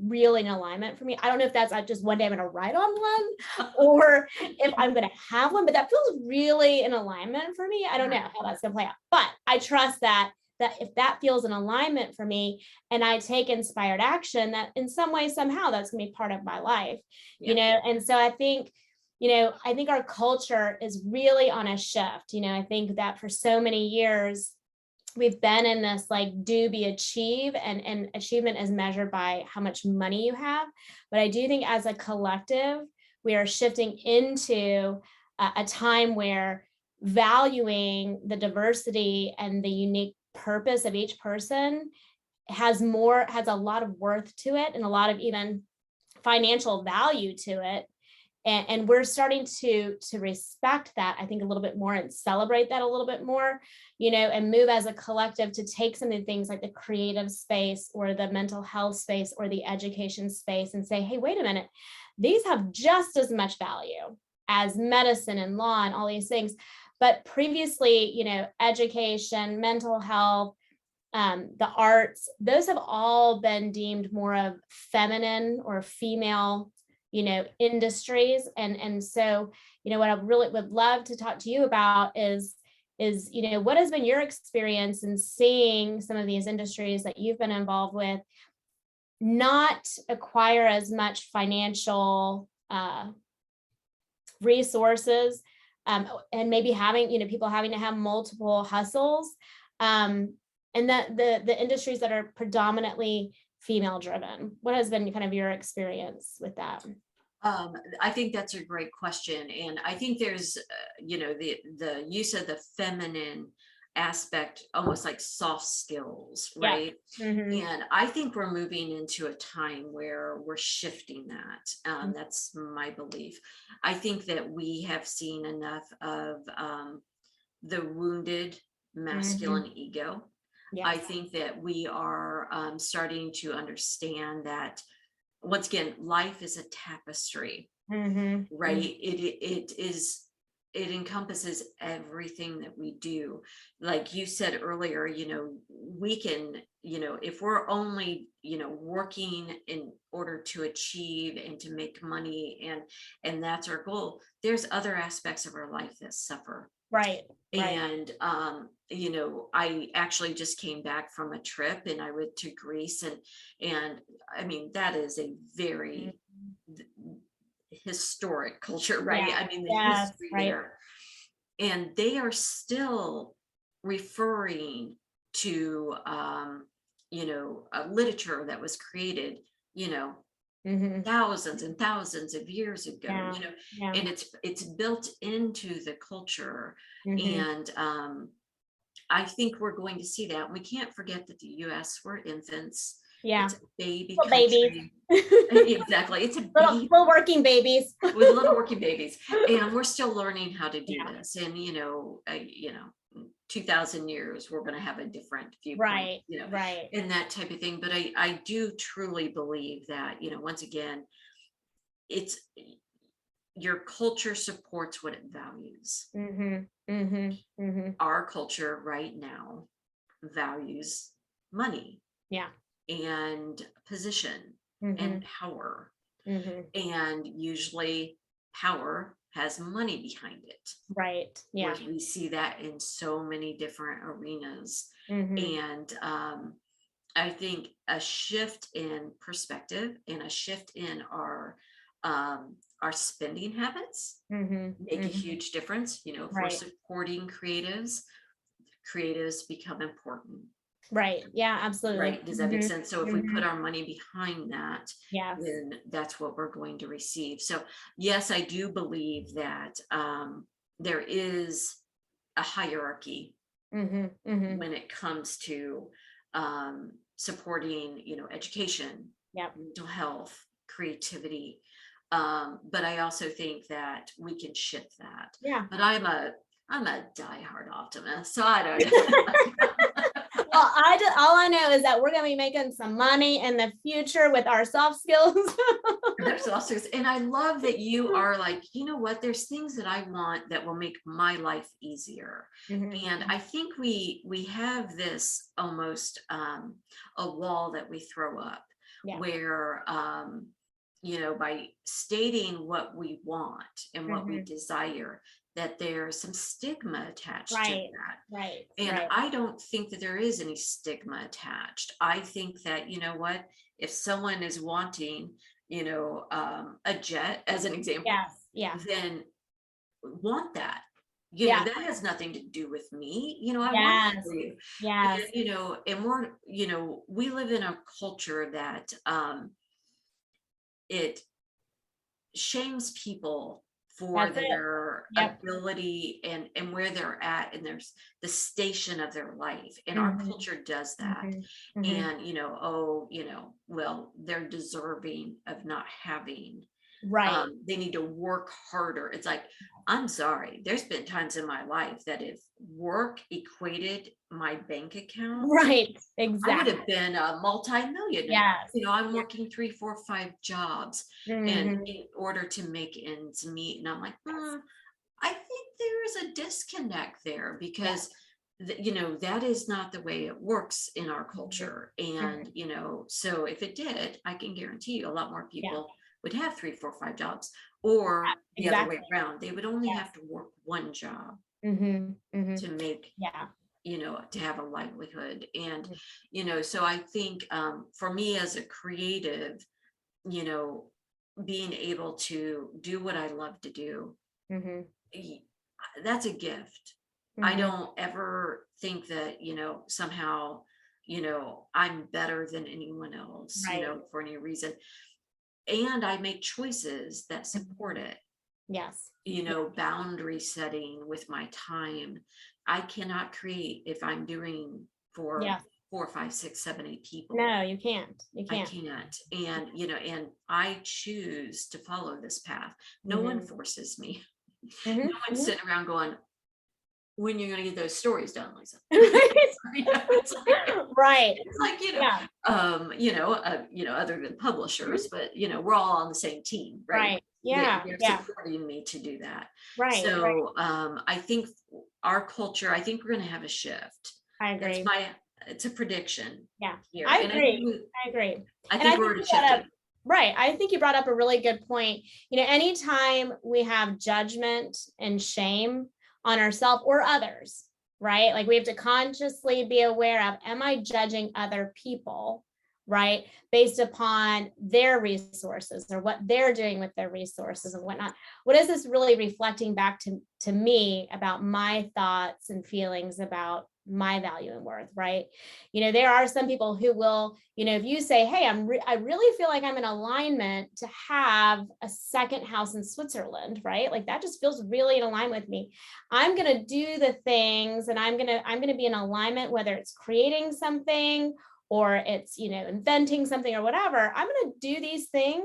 really in alignment for me. I don't know if that's just one day I'm going to ride on one or if I'm going to have one, but that feels really in alignment for me. I don't know how that's going to play out, but I trust that if that feels in alignment for me and I take inspired action, that in some way, somehow that's gonna be part of my life, And so I think, our culture is really on a shift. I think that for so many years, we've been in this like do, be, achieve, and achievement is measured by how much money you have. But I do think as a collective, we are shifting into a time where valuing the diversity and the unique purpose of each person has a lot of worth to it and a lot of even financial value to it. And we're starting to respect that, I think, a little bit more and celebrate that a little bit more, and move as a collective to take some of the things like the creative space or the mental health space or the education space and say, hey, wait a minute, these have just as much value as medicine and law and all these things. But previously, education, mental health, the arts, those have all been deemed more of feminine or female, industries. And so, what I really would love to talk to you about is, what has been your experience in seeing some of these industries that you've been involved with not acquire as much financial resources, and maybe having, people having to have multiple hustles, and that the industries that are predominantly female driven. What has been kind of your experience with that? I think that's a great question, and I think there's, the use of the feminine aspect, almost like soft skills, right? Yeah. Mm-hmm. And I think we're moving into a time where we're shifting that. That's my belief. I think that we have seen enough of the wounded masculine ego. Yes. I think that we are starting to understand that, once again, life is a tapestry, right? It is it encompasses everything that we do. Like you said earlier, we can, if we're only, working in order to achieve and to make money, and that's our goal, there's other aspects of our life that suffer. Right. And I actually just came back from a trip, and I went to Greece, and I mean, that is a very historic culture, right? Yeah. I mean, the Yes. history Right. there, and they are still referring to literature that was created, thousands and thousands of years ago, Yeah. Yeah. and it's built into the culture. Mhm. And I think we're going to see that. We can't forget that the US, we're infants. Yeah. It's a baby Little babies. country. Exactly. It's a Little working babies. with little working babies, and we're still learning how to do Yeah. this. And 2,000 years, we're going to have a different viewpoint, Right. Right. and that type of thing. But I do truly believe that, once again, it's your culture supports what it values. Our culture right now values money, Yeah. and position, and power. And usually power has money behind it. Right. Yeah. We see that in so many different arenas. Mhm. And I think a shift in perspective and a shift in our spending habits make a huge difference. If we're Right. supporting creatives become important. Right. Yeah, absolutely. Right. Does that make sense? So if we put our money behind that, Yes. then that's what we're going to receive. So yes, I do believe that there is a hierarchy when it comes to supporting, education, Yep. mental health, creativity. But I also think that we can shift that. Yeah. But I'm a diehard optimist, so I don't know. Well, all I know is that we're going to be making some money in the future with our soft skills. There's also, and I love that you are like, you know what, there's things that I want that will make my life easier. And I think we have this almost a wall that we throw up. Yeah. Where by stating what we want and what we desire, that there's some stigma attached to that. Right. And I don't think that there is any stigma attached. I think that, if someone is wanting, a jet as an example, then want that. That has nothing to do with me. I want it for you. Yes. And, and we're, we live in a culture that it shames people for their ability and where they're at, and there's the station of their life, and our culture does that. And well, they're deserving of not having, they need to work harder. It's like, I'm sorry, there's been times in my life that if work equated my bank account, exactly, I would have been a multi-millionaire. Yes. I'm working 3, 4, 5 jobs and in order to make ends meet, and I'm like, I think there is a disconnect there, because that is not the way it works in our culture. And so if it did, I can guarantee you a lot more people would have 3, 4, 5 jobs, or the other way around. They would only have to work one job to make, to have a livelihood. And, so I think for me as a creative, being able to do what I love to do, that's a gift. I don't ever think that, somehow, I'm better than anyone else, for any reason. And I make choices that support it. Yes. Boundary setting with my time. I cannot create if I'm doing for 4, 5, 6, 7, 8 people. No, you can't. I can't. And, and I choose to follow this path. No one forces me. No one's sitting around going, when you're going to get those stories done, Lisa. It's like, other than publishers, but we're all on the same team, right? Yeah. They're Yeah. supporting me to do that. Right. Right. So I think our culture, I think we're going to have a shift. I That's agree. my, it's a prediction Yeah, here. I And agree. I agree. I And I think we're think already you brought up, shifting. right. I think you brought up a really good point. Anytime we have judgment and shame on ourselves or others, right? Like we have to consciously be aware of, am I judging other people, right? Based upon their resources or what they're doing with their resources and whatnot. What is this really reflecting back to me about my thoughts and feelings about my value and worth, right? There are some people who will, if you say, hey, I really feel like I'm in alignment to have a second house in Switzerland, right? Like that just feels really in alignment with me. I'm going to do the things and I'm going to be in alignment, whether it's creating something or it's, inventing something or whatever. I'm going to do these things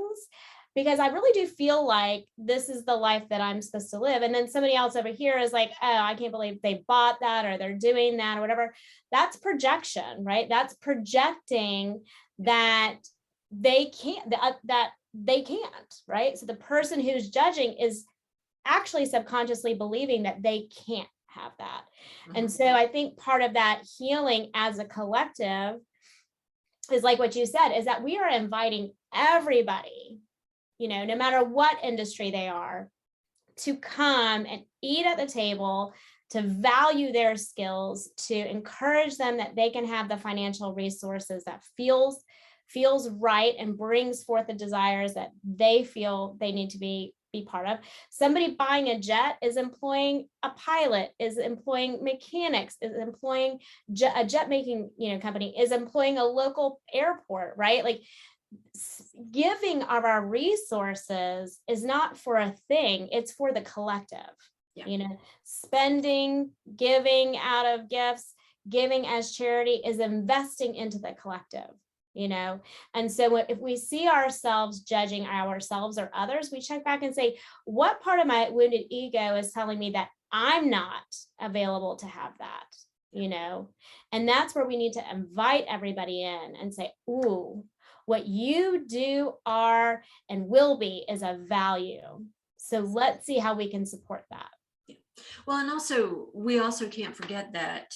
because I really do feel like this is the life that I'm supposed to live. And then somebody else over here is like, oh, I can't believe they bought that or they're doing that or whatever. That's projection, right? That's projecting that they can't, right? So the person who's judging is actually subconsciously believing that they can't have that. And so I think part of that healing as a collective is like what you said, is that we are inviting everybody, no matter what industry they are, to come and eat at the table, to value their skills, to encourage them that they can have the financial resources that feels right and brings forth the desires that they feel they need to be part of. Somebody buying a jet is employing a pilot, is employing mechanics, is employing a jet making company, is employing a local airport, right? Like giving of our resources is not for a thing, it's for the collective. Spending, giving out of gifts, giving as charity is investing into the collective. And so if we see ourselves judging ourselves or others, we check back and say, what part of my wounded ego is telling me that I'm not available to have that? And that's where we need to invite everybody in and say, ooh, what you do, are, and will be is a value. So let's see how we can support that. Yeah. Well, and also, we also can't forget that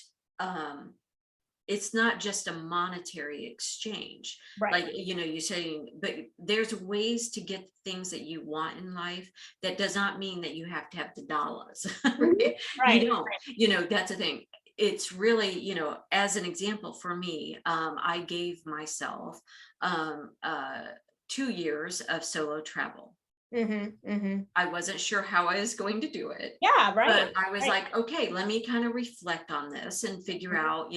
it's not just a monetary exchange. Right. Like, you're saying, but there's ways to get things that you want in life. That does not mean that you have to have the dollars. Right? Right. You don't, that's the thing. It's really, as an example for me, I gave myself 2 years of solo travel. I wasn't sure how I was going to do it. Yeah, right. But I was like, okay, let me kind of reflect on this and figure out,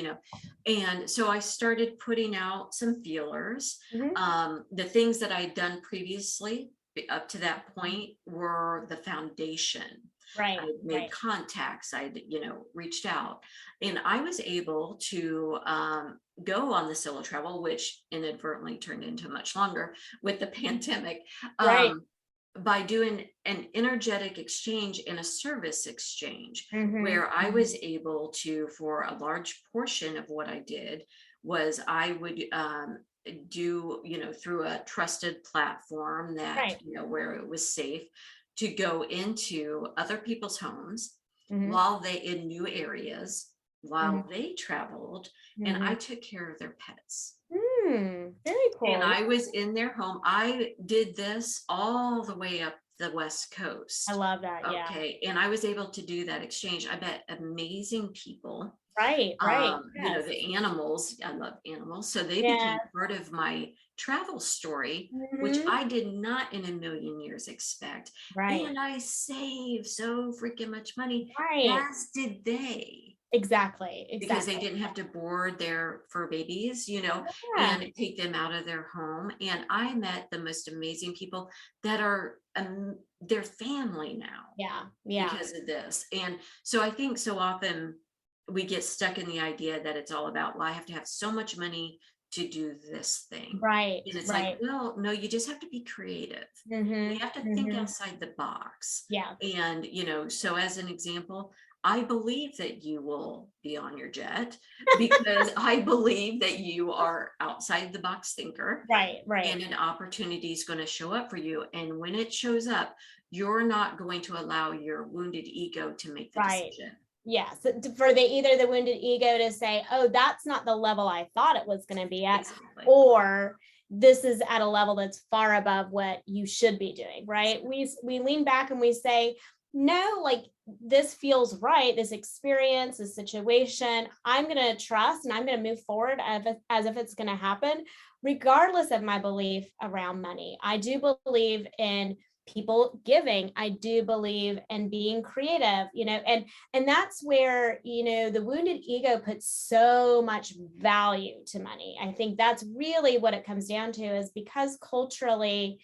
and so I started putting out some feelers. The things that I'd done previously up to that point were the foundation. Right. I made contacts, I reached out, and I was able to go on the solo travel, which inadvertently turned into much longer with the pandemic. By doing an energetic exchange and a service exchange, where I was able to, for a large portion of what I did, was I would do, through a trusted platform that, where it was safe to go into other people's homes while they in new areas, while they traveled, and I took care of their pets. Very cool. And I was in their home. I did this all the way up the West Coast. I love that. Okay. And I was able to do that exchange. I met amazing people. Right. Yes. The animals, I love animals. So they became part of my travel story, which I did not in a million years expect. Right. And I saved so freaking much money. Right. As did they. Exactly. Because they didn't have to board their fur babies, and take them out of their home. And I met the most amazing people that are their family now. Because of this. And so I think so often we get stuck in the idea that it's all about, well, I have to have so much money to do this thing. Right. And it's like, well, no, you just have to be creative. You have to think outside the box. Yeah. And, so as an example, I believe that you will be on your jet because I believe that you are outside the box thinker Right, and right, an opportunity is going to show up for you. And when it shows up, you're not going to allow your wounded ego to make the right. decision. Yes, for either the wounded ego to say, oh, that's not the level I thought it was going to be at, Exactly. or this is at a level that's far above what you should be doing, right? We lean back and we say, no, like this feels right, this experience, this situation, I'm going to trust and I'm going to move forward as if it's going to happen, regardless of my belief around money. I do believe in people giving. I do believe in being creative, and that's where, the wounded ego puts so much value to money. I think that's really what it comes down to, is because culturally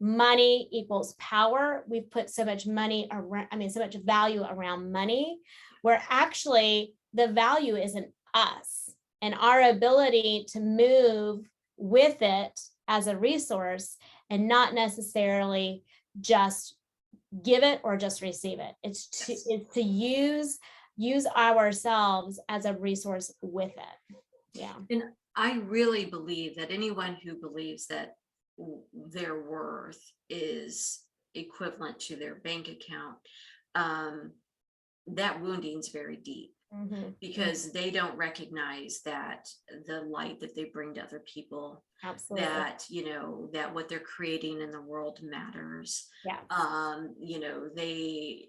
money equals power. We've put so much money around, so much value around money, where actually the value isn't us and our ability to move with it as a resource, and not necessarily just give it or just receive it. It's to use ourselves as a resource with it. Yeah. And I really believe that anyone who believes that their worth is equivalent to their bank account, that wounding is very deep. Mm-hmm. Because they don't recognize that the light that they bring to other people, Absolutely. that that what they're creating in the world matters. Yeah. They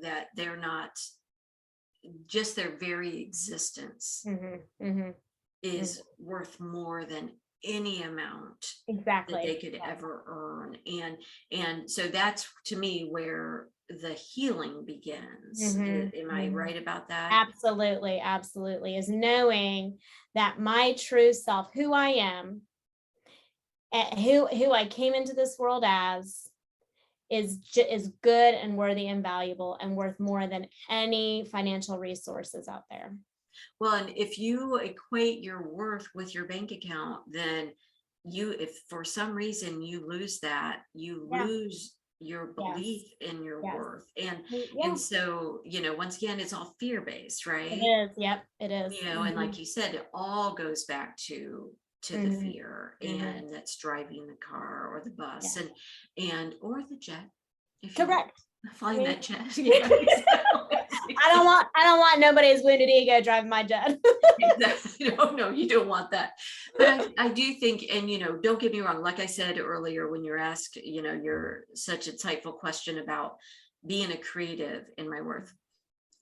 that they're not, just their very existence Mm-hmm. Mm-hmm. is worth more than any amount Exactly that they could ever earn. And so that's, to me, where the healing begins. Mm-hmm. Am I right about that? Absolutely, is knowing that my true self, who I am, and who I came into this world as, is good and worthy and valuable and worth more than any financial resources out there. Well, and if you equate your worth with your bank account, then if for some reason you lose that, you lose your belief in your worth. And so, once again, it's all fear-based, right? It is. Yep, it is. And like you said, it all goes back to the fear, and that's driving the car or the bus or the jet. Correct. Flying that jet. I don't want nobody's wounded ego driving my jet. Exactly. No, you don't want that. But I do think, and don't get me wrong, like I said earlier, when you're asked, you're such an insightful question about being a creative in my worth.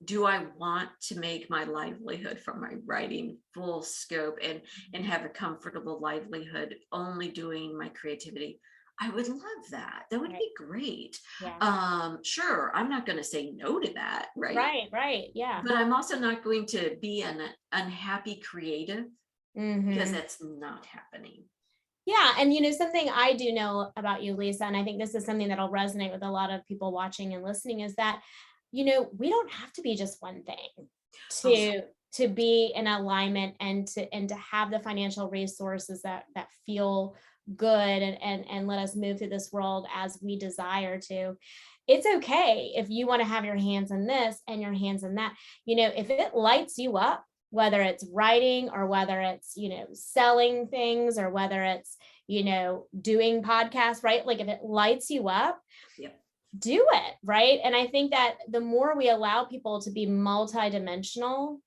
Do I want to make my livelihood from my writing full scope and have a comfortable livelihood only doing my creativity? I would love that. That would be great. Yeah. Sure, I'm not going to say no to that, right? Right. Yeah. But I'm also not going to be an unhappy creative, because that's not happening. Yeah. And something I do know about you, Lisa, and I think this is something that'll resonate with a lot of people watching and listening, is that, we don't have to be just one thing to be in alignment and to have the financial resources that feel good and let us move through this world as we desire to. It's okay if you want to have your hands in this and your hands in that. If it lights you up, whether it's writing or whether it's selling things or whether it's doing podcasts, right? Like if it lights you up, do it, right? And I think that the more we allow people to be multidimensional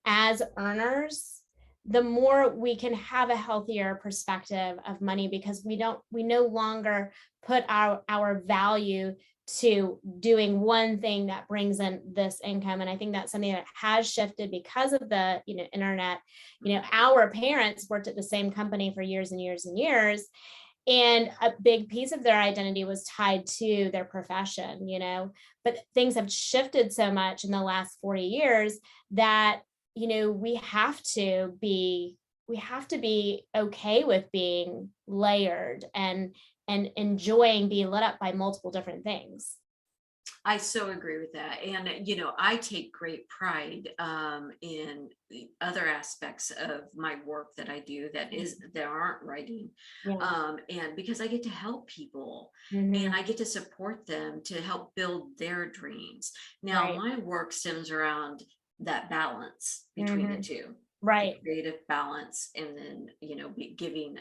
as earners, the more we can have a healthier perspective of money, because we no longer put our value to doing one thing that brings in this income. And I think that's something that has shifted because of the internet. Our parents worked at the same company for years and years and years, and a big piece of their identity was tied to their profession, but things have shifted so much in the last 40 years that we have to be okay with being layered and enjoying being lit up by multiple different things. I so agree with that. And, I take great pride in the other aspects of my work that I do that aren't writing. Yeah. And because I get to help people and Hmm. I get to support them to help build their dreams. Now, Right. my work stems around that balance between the Hmm. two, the Right. creative balance, and then, giving,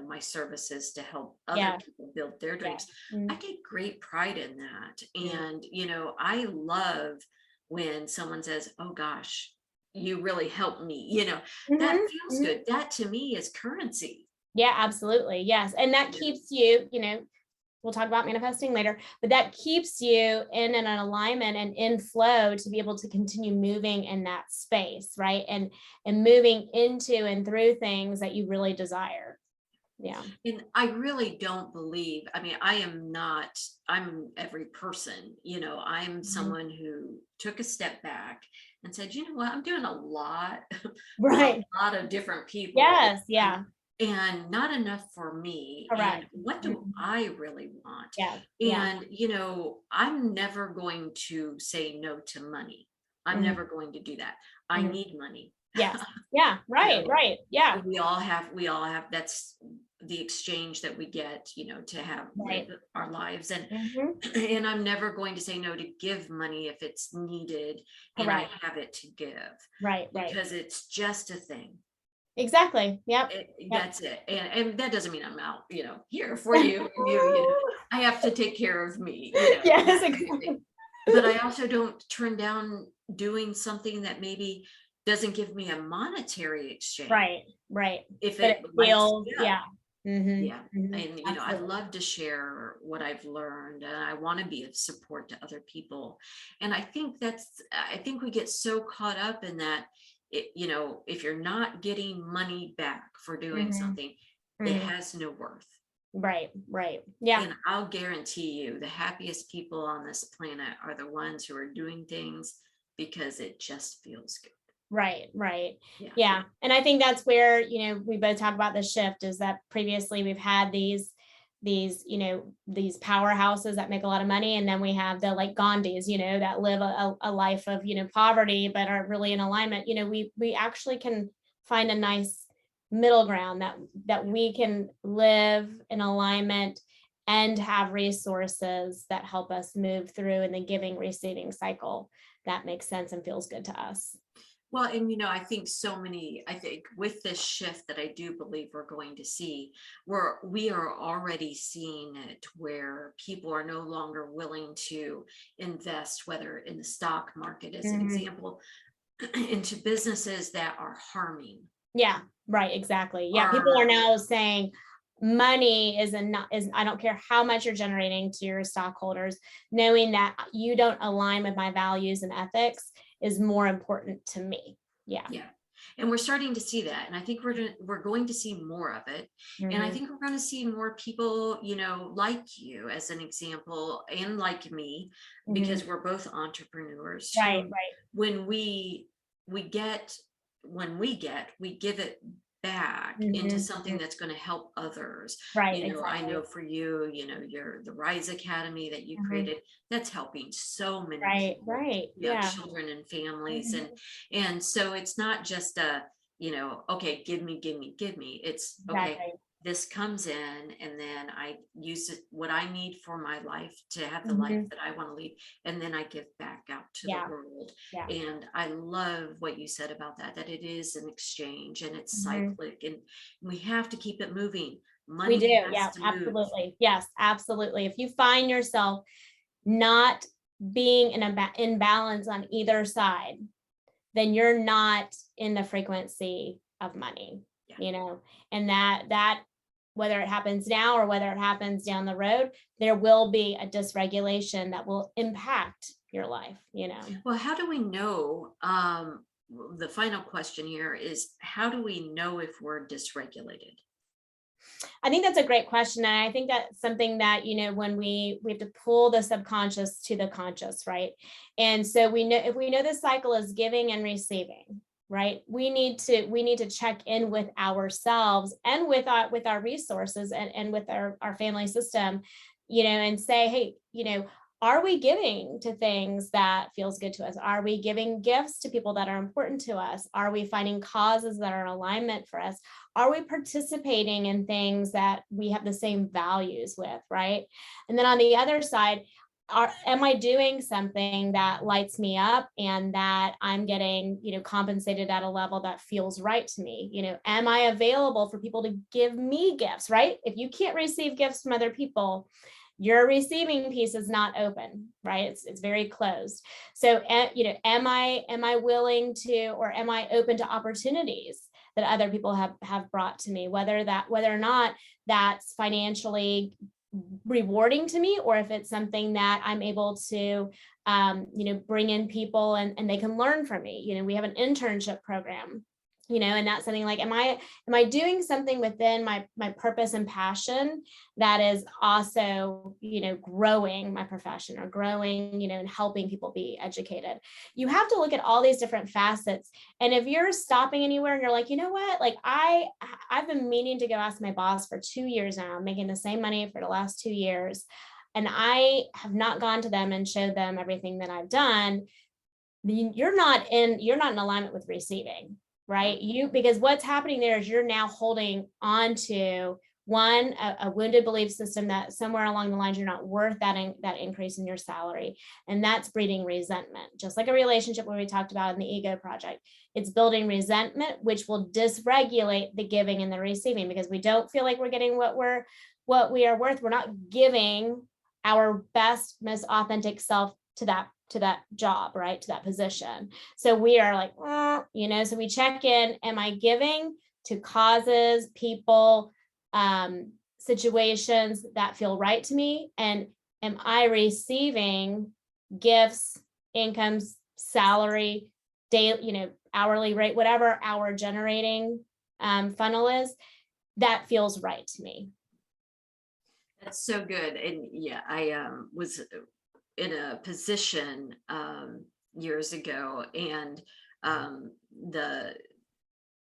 my services to help other Yeah. people build their Yeah. dreams. I Mhm. take great pride in that. Yeah. And, I love when someone says, oh gosh, you really helped me, that Hmm. feels Hmm. good. That to me is currency. Yeah, absolutely. Yes. And that Yeah. keeps you, we'll talk about manifesting later, but that keeps you in an alignment and in flow to be able to continue moving in that space, right? And moving into and through things that you really desire. Yeah. And I really don't believe, I mean, I'm every person, I'm Mhm. someone who took a step back and said, you know what, I'm doing a lot for a Right. lot of different people. Yes. Yeah. And not enough for me. And Correct. what do Mhm. I really want? Yeah. Yeah. And, I'm never going to say no to money. I'm Mhm. never going to do that. I Mhm. need money. Yes. Yeah. You Right. know, Right. Yeah. we all have, that's the exchange that we get, to have live Right. our lives. And Hmm. and I'm never going to say no to give money if it's needed and I Correct. have it to give, Right. Right. because it's just a thing. Exactly. Yep. Yep. That's it. And that doesn't mean I'm out, here for you. And I have to take care of me, Yes. that kind of thing. Exactly. But I also don't turn down doing something that maybe doesn't give me a monetary exchange Right. Right. if But it it lights feels, me up. yeah. Hmm. Yeah. Hmm. And, I Absolutely. love to share what I've learned, and I want to be of support to other people. And I think we get so caught up in that, if you're not getting money back for doing Hmm. something, it Hmm. has no worth. Right. Right. Yeah. And I'll guarantee you the happiest people on this planet are the ones who are doing things because it just feels good. Right. Right. Yeah. Yeah. And I think that's where, we both talk about the shift is that previously we've had these powerhouses that make a lot of money. And then we have the like Gandhis, that live a life of, poverty, but are really in alignment. We actually can find a nice middle ground that we can live in alignment and have resources that help us move through in the giving receiving cycle that makes sense and feels good to us. Well, and I think with this shift that I do believe we're going to see, we are already seeing it where people are no longer willing to invest, whether in the stock market as an Mhm. example, into businesses that are harming. Yeah, right, exactly. Yeah, people are Are now saying money is I don't care how much you're generating to your stockholders, knowing that you don't align with my values and ethics is more important to me. Yeah. Yeah. And we're starting to see that. And I think we're going to see more of it. And I Hmm. think we're going to see more people, like you as an example, and like me, Hmm. because we're both entrepreneurs Right, who, right. when we get we give it back into Hmm. something that's going to help others. Right, I know exactly. for you, the Rise Academy that you Hmm. created, that's helping so many Right, people, right. Yeah. children and families. and Hmm. and so it's not just okay, give me, give me, give me. It's okay, Exactly. this comes in, and then I use it, what I need for my life to have the life Hmm. that I want to lead. And then I give back out to the Yeah, world. yeah. And I love what you said about that it is an exchange and it's Hmm. cyclic, and we have to keep it moving. We Money do. has Yeah, to move. absolutely. Yes, absolutely. If you find yourself not being in balance on either side, then you're not in the frequency of money, Yeah. and that whether it happens now or whether it happens down the road, there will be a dysregulation that will impact your life. Well, how do we know? The final question here is, how do we know if we're dysregulated? I think that's a great question. And I think that's something that, when we have to pull the subconscious to the conscious, right? And so we know if we know the cycle is giving and receiving, right? We need to check in with ourselves and with our resources and with our family system, and say, hey, are we giving to things that feels good to us? Are we giving gifts to people that are important to us? Are we finding causes that are in alignment for us? Are we participating in things that we have the same values with, right? And then on the other side, am I doing something that lights me up and that I'm getting, compensated at a level that feels right to me? Am I available for people to give me gifts, right? If you can't receive gifts from other people, your receiving piece is not open, right? It's very closed. So, am I willing to, or am I open to opportunities that other people have brought to me, whether or not that's financially rewarding to me, or if it's something that I'm able to, bring in people and they can learn from me. We have an internship program, and that's something like, am I doing something within my purpose and passion that is also, growing my profession or growing, and helping people be educated. You have to look at all these different facets. And if you're stopping anywhere and you're like, you know what, like I've been meaning to go ask my boss for 2 years now, I'm making the same money for the last 2 years, and I have not gone to them and showed them everything that I've done, you're not in alignment with receiving. Right? Because what's happening there is you're now holding on to a wounded belief system that somewhere along the lines, you're not worth that increase in your salary. And that's breeding resentment, just like a relationship where we talked about in the ego project. It's building resentment, which will dysregulate the giving and the receiving, because we don't feel like we're getting what we are worth. We're not giving our best, most authentic self to that job, right? To that position. So we are like, so we check in, am I giving to causes, people, situations that feel right to me? And am I receiving gifts, incomes, salary, daily, hourly rate, whatever our generating funnel is, that feels right to me? That's so good. And yeah, I was in a position years ago, and the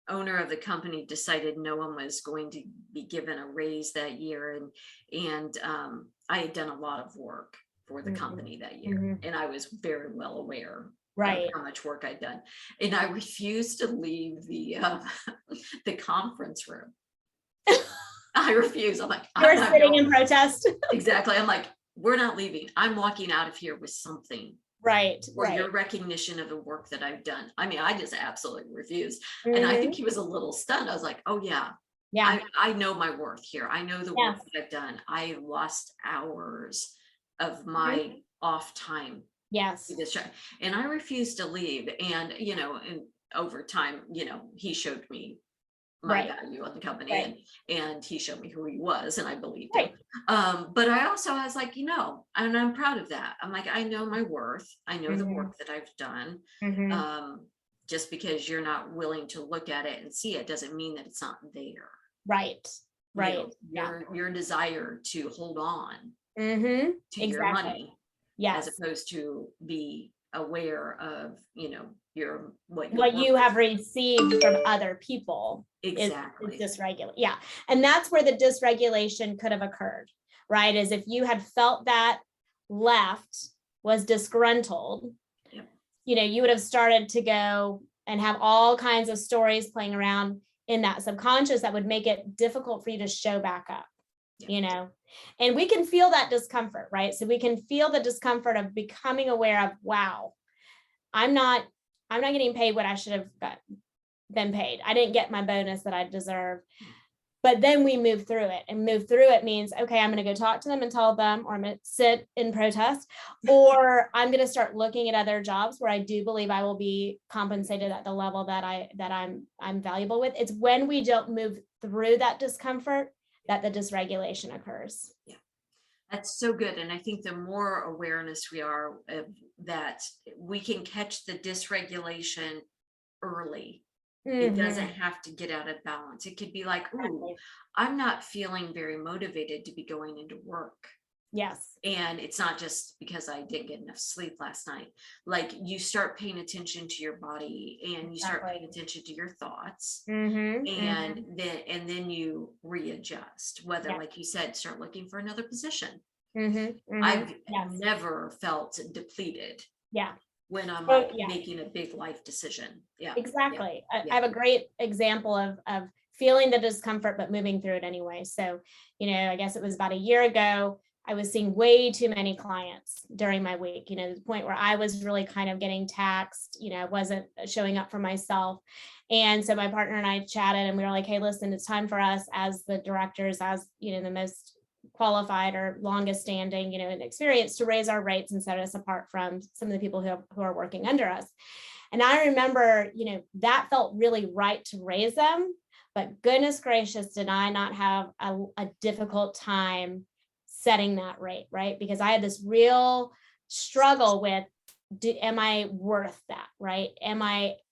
owner of the company decided no one was going to be given a raise that year, and I had done a lot of work for the company that year, and I was very well aware of how much work I'd done, and I refused to leave the the conference room. I refuse. I'm like, you're sitting in protest. Exactly. I'm like, we're not leaving. I'm walking out of here with something. Right. Or your recognition of the work that I've done. I mean, I just absolutely refused. Mm-hmm. And I think he was a little stunned. I was like, oh yeah. Yeah. I know my worth here. I know the work that I've done. I lost hours of my off time. Yes. And I refused to leave. And, and over time, he showed me my value on the company, and he showed me who he was, and I believed him. But I also was like, and I'm proud of that. I'm like, I know my worth. I know the work that I've done. Just because you're not willing to look at it and see it doesn't mean that it's not there. Right. Your desire to hold on to your money, as opposed to be aware of, what you have received from other people. Exactly. Is dysregulate. Yeah. And that's where the dysregulation could have occurred, right? Is if you had felt that left was disgruntled, you would have started to go and have all kinds of stories playing around in that subconscious that would make it difficult for you to show back up, and we can feel that discomfort, right? So we can feel the discomfort of becoming aware of, wow, I'm not getting paid what I should have been paid. I didn't get my bonus that I deserve. But then we move through it, and move through it means, okay, I'm going to go talk to them and tell them, or I'm going to sit in protest, or I'm going to start looking at other jobs where I do believe I will be compensated at the level that I'm valuable with. It's when we don't move through that discomfort that the dysregulation occurs. Yeah. That's so good. And I think the more awareness we are of that, we can catch the dysregulation early. It doesn't have to get out of balance. It could be like, ooh, I'm not feeling very motivated to be going into work. Yes. And it's not just because I didn't get enough sleep last night. Like, you start paying attention to your body, and you start paying attention to your thoughts, and then you readjust, whether, like you said, start looking for another position. I've Yes. never felt depleted Yeah. when I'm Oh, like yeah. making a big life decision. Yeah. Exactly. I Yeah. have a great example of feeling the discomfort, but moving through it anyway. So, I guess it was about a year ago, I was seeing way too many clients during my week, to the point where I was really kind of getting taxed, I wasn't showing up for myself. And so my partner and I chatted and we were like, hey, listen, it's time for us as the directors, as, the most qualified or longest standing, and experience to raise our rates and set us apart from some of the people who are working under us. And I remember, that felt really right to raise them, but goodness gracious, did I not have a difficult time setting that rate, right? Because I had this real struggle with, am I worth that, right?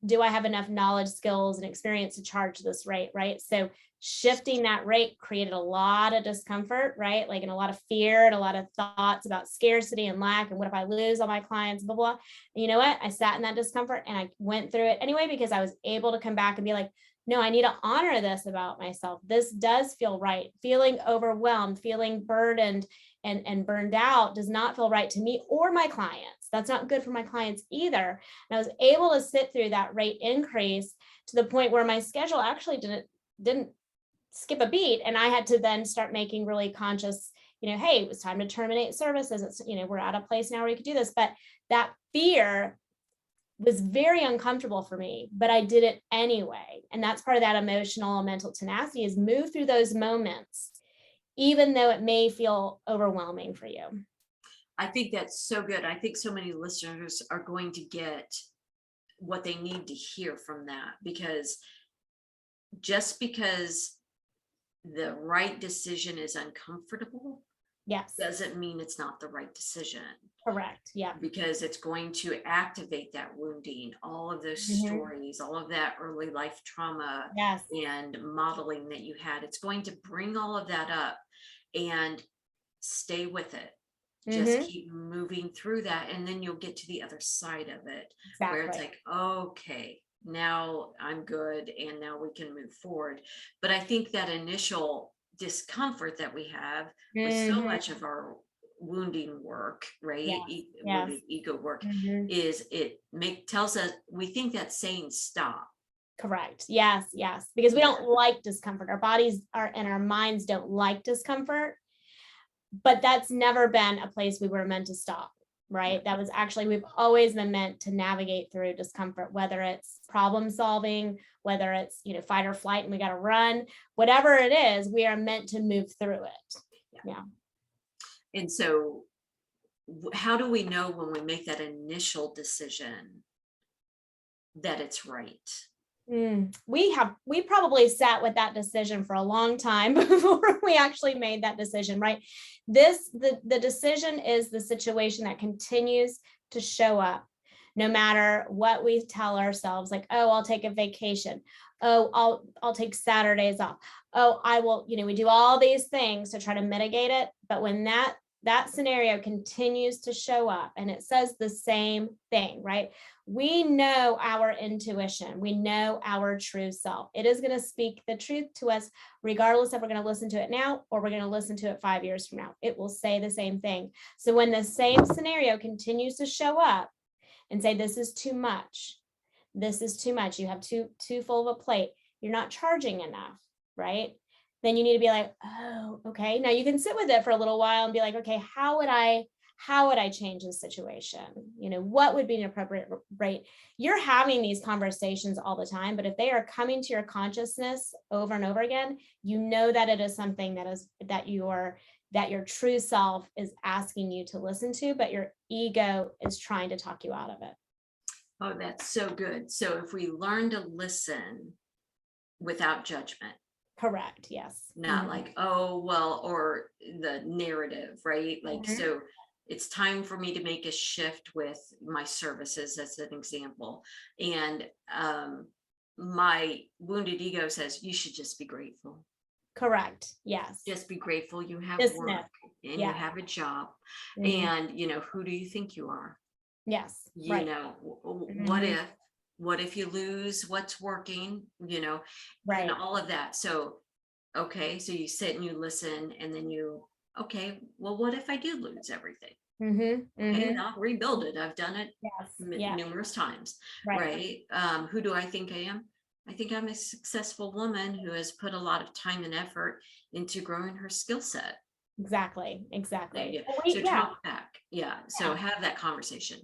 Do I have enough knowledge, skills, and experience to charge this rate, right? So shifting that rate created a lot of discomfort, right? Like, and a lot of fear and a lot of thoughts about scarcity and lack. And what if I lose all my clients, blah, blah. And you know what? I sat in that discomfort and I went through it anyway, because I was able to come back and be like, no, I need to honor this about myself. This does feel right. Feeling overwhelmed, feeling burdened and burned out does not feel right to me or my clients. That's not good for my clients either. And I was able to sit through that rate increase to the point where my schedule actually didn't skip a beat. And I had to then start making really conscious, hey, it was time to terminate services. It's, we're at a place now where you could do this. But that fear was very uncomfortable for me, but I did it anyway. And that's part of that emotional and mental tenacity, is move through those moments, even though it may feel overwhelming for you. I think that's so good. I think so many listeners are going to get what they need to hear from that, because just because the right decision is uncomfortable, Yes. doesn't mean it's not the right decision. Correct. Yeah. Because it's going to activate that wounding, all of those stories, all of that early life trauma Yes. and modeling that you had. It's going to bring all of that up, and stay with it. Just keep moving through that, and then you'll get to the other side of it, where it's like, okay, now I'm good, and now we can move forward. But I think that initial discomfort that we have with so much of our wounding work, right? Wounded ego work, is tells us, we think that's saying stop. Correct. Yes. Because we don't like discomfort. Our bodies and our minds don't like discomfort. But that's never been a place we were meant to stop, right? That was actually, we've always been meant to navigate through discomfort, whether it's problem solving, whether it's, fight or flight and we got to run, whatever it is, we are meant to move through it. Yeah. And so how do we know when we make that initial decision that it's right? We probably sat with that decision for a long time before we actually made that decision, right? The decision is the situation that continues to show up, no matter what we tell ourselves, like, oh, I'll take a vacation. Oh, I'll take Saturdays off. Oh, I will, we do all these things to try to mitigate it. But when that scenario continues to show up and it says the same thing, right? We know our intuition. We know our true self. It is going to speak the truth to us, regardless if we're going to listen to it now or we're going to listen to it 5 years from now. It will say the same thing. So when the same scenario continues to show up and say, this is too much, you have too full of a plate, you're not charging enough, right? Then you need to be like, oh, okay. Now you can sit with it for a little while and be like, okay, how would I change the situation? What would be an appropriate rate? You're having these conversations all the time, but if they are coming to your consciousness over and over again, that it is something that your true self is asking you to listen to, but your ego is trying to talk you out of it. Oh, that's so good. So if we learn to listen without judgment. Correct. Yes. Not like, oh, well, or the narrative, right? Like, so it's time for me to make a shift with my services, as an example. And my wounded ego says, you should just be grateful. Correct. Yes. Just be grateful you have work and you have a job. And, who do you think you are? Yes. What if you lose what's working, right, and all of that. So, okay, so you sit and you listen, and then you Okay, well, what if I do lose everything? Mm-hmm, Okay, mm-hmm. I'll rebuild it. I've done it Yes, yeah, numerous times, right. right? Who do I think I am? I think I'm a successful woman who has put a lot of time and effort into growing her skill set. Exactly, exactly. Yeah. And So yeah, talk back. Yeah. So yeah. have that conversation.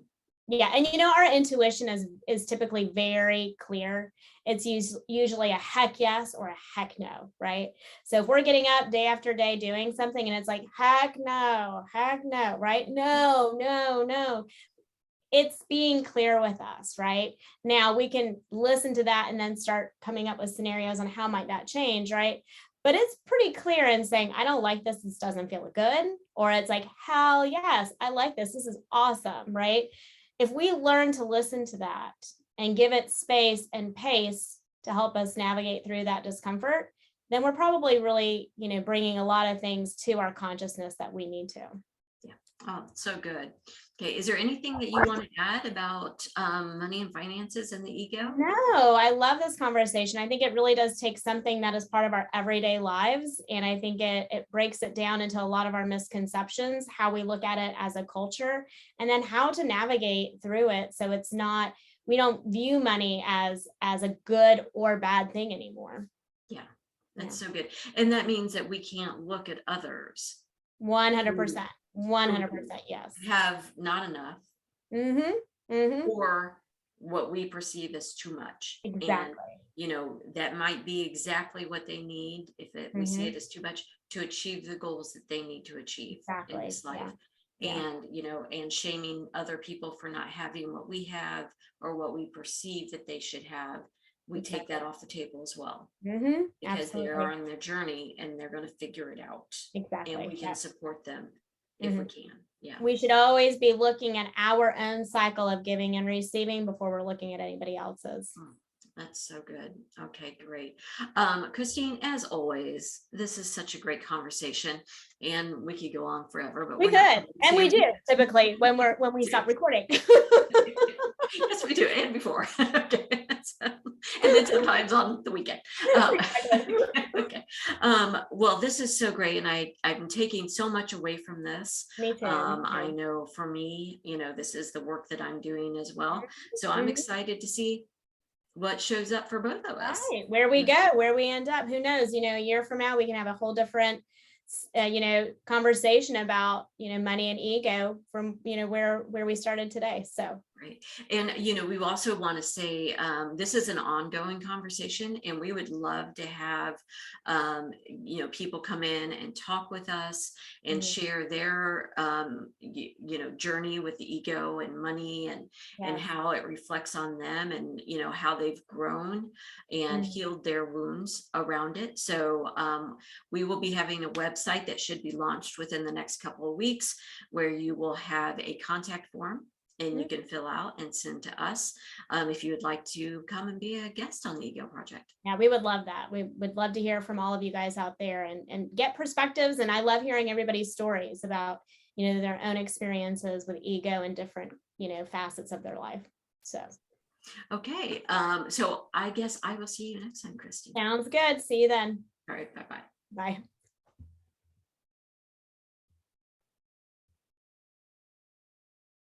Yeah, and our intuition is typically very clear. It's usually a heck yes or a heck no, right? So if we're getting up day after day doing something and it's like heck no, right? No, no, no. It's being clear with us, right? Now we can listen to that and then start coming up with scenarios on how might that change, right? But it's pretty clear in saying, I don't like this, this doesn't feel good. Or it's like, hell yes, I like this is awesome, right? If we learn to listen to that and give it space and pace to help us navigate through that discomfort, then we're probably really, bringing a lot of things to our consciousness that we need to. Yeah. Oh, so good. Okay. Is there anything that you want to add about money and finances and the ego? No, I love this conversation. I think it really does take something that is part of our everyday lives. And I think it breaks it down into a lot of our misconceptions, how we look at it as a culture, and then how to navigate through it. So it's not, we don't view money as a good or bad thing anymore. Yeah, that's so good. And that means that we can't look at others 100%. 100%. Yes. have not enough Mm-hmm. Mm-hmm. or what we perceive as too much. Exactly. And that might be exactly what they need if we see it as too much to achieve the goals that they need to achieve in this life. Yeah. And shaming other people for not having what we have or what we perceive that they should have, we take that off the table as well. Mm-hmm. Because Absolutely. they are on their journey and they're going to figure it out. Exactly. And we can support them if we can. Yeah. We should always be looking at our own cycle of giving and receiving before we're looking at anybody else's. That's so good. Okay, great. Cristine, as always, this is such a great conversation and we could go on forever, but we could, and we do typically when we stop recording. Yes, we do, and before. Okay. And then sometimes on the weekend. Okay. Well, this is so great, and I'm taking so much away from this. Me too. I know for me, this is the work that I'm doing as well. So I'm excited to see what shows up for both of us. Right. Where we go, where we end up, who knows? A year from now, we can have a whole different conversation about money and ego from where we started today. So right. And we also want to say this is an ongoing conversation, and we would love to have people come in and talk with us and share their journey with the ego and money and how it reflects on them, and how they've grown and healed their wounds around it. So we will be having a website that should be launched within the next couple of weeks, where you will have a contact form and you can fill out and send to us if you would like to come and be a guest on the Ego Project. Yeah, we would love that. We would love to hear from all of you guys out there and get perspectives. And I love hearing everybody's stories about their own experiences with ego and different facets of their life. So okay, so I guess I will see you next time, Cristine. Sounds good. See you then. All right, bye-bye. Bye.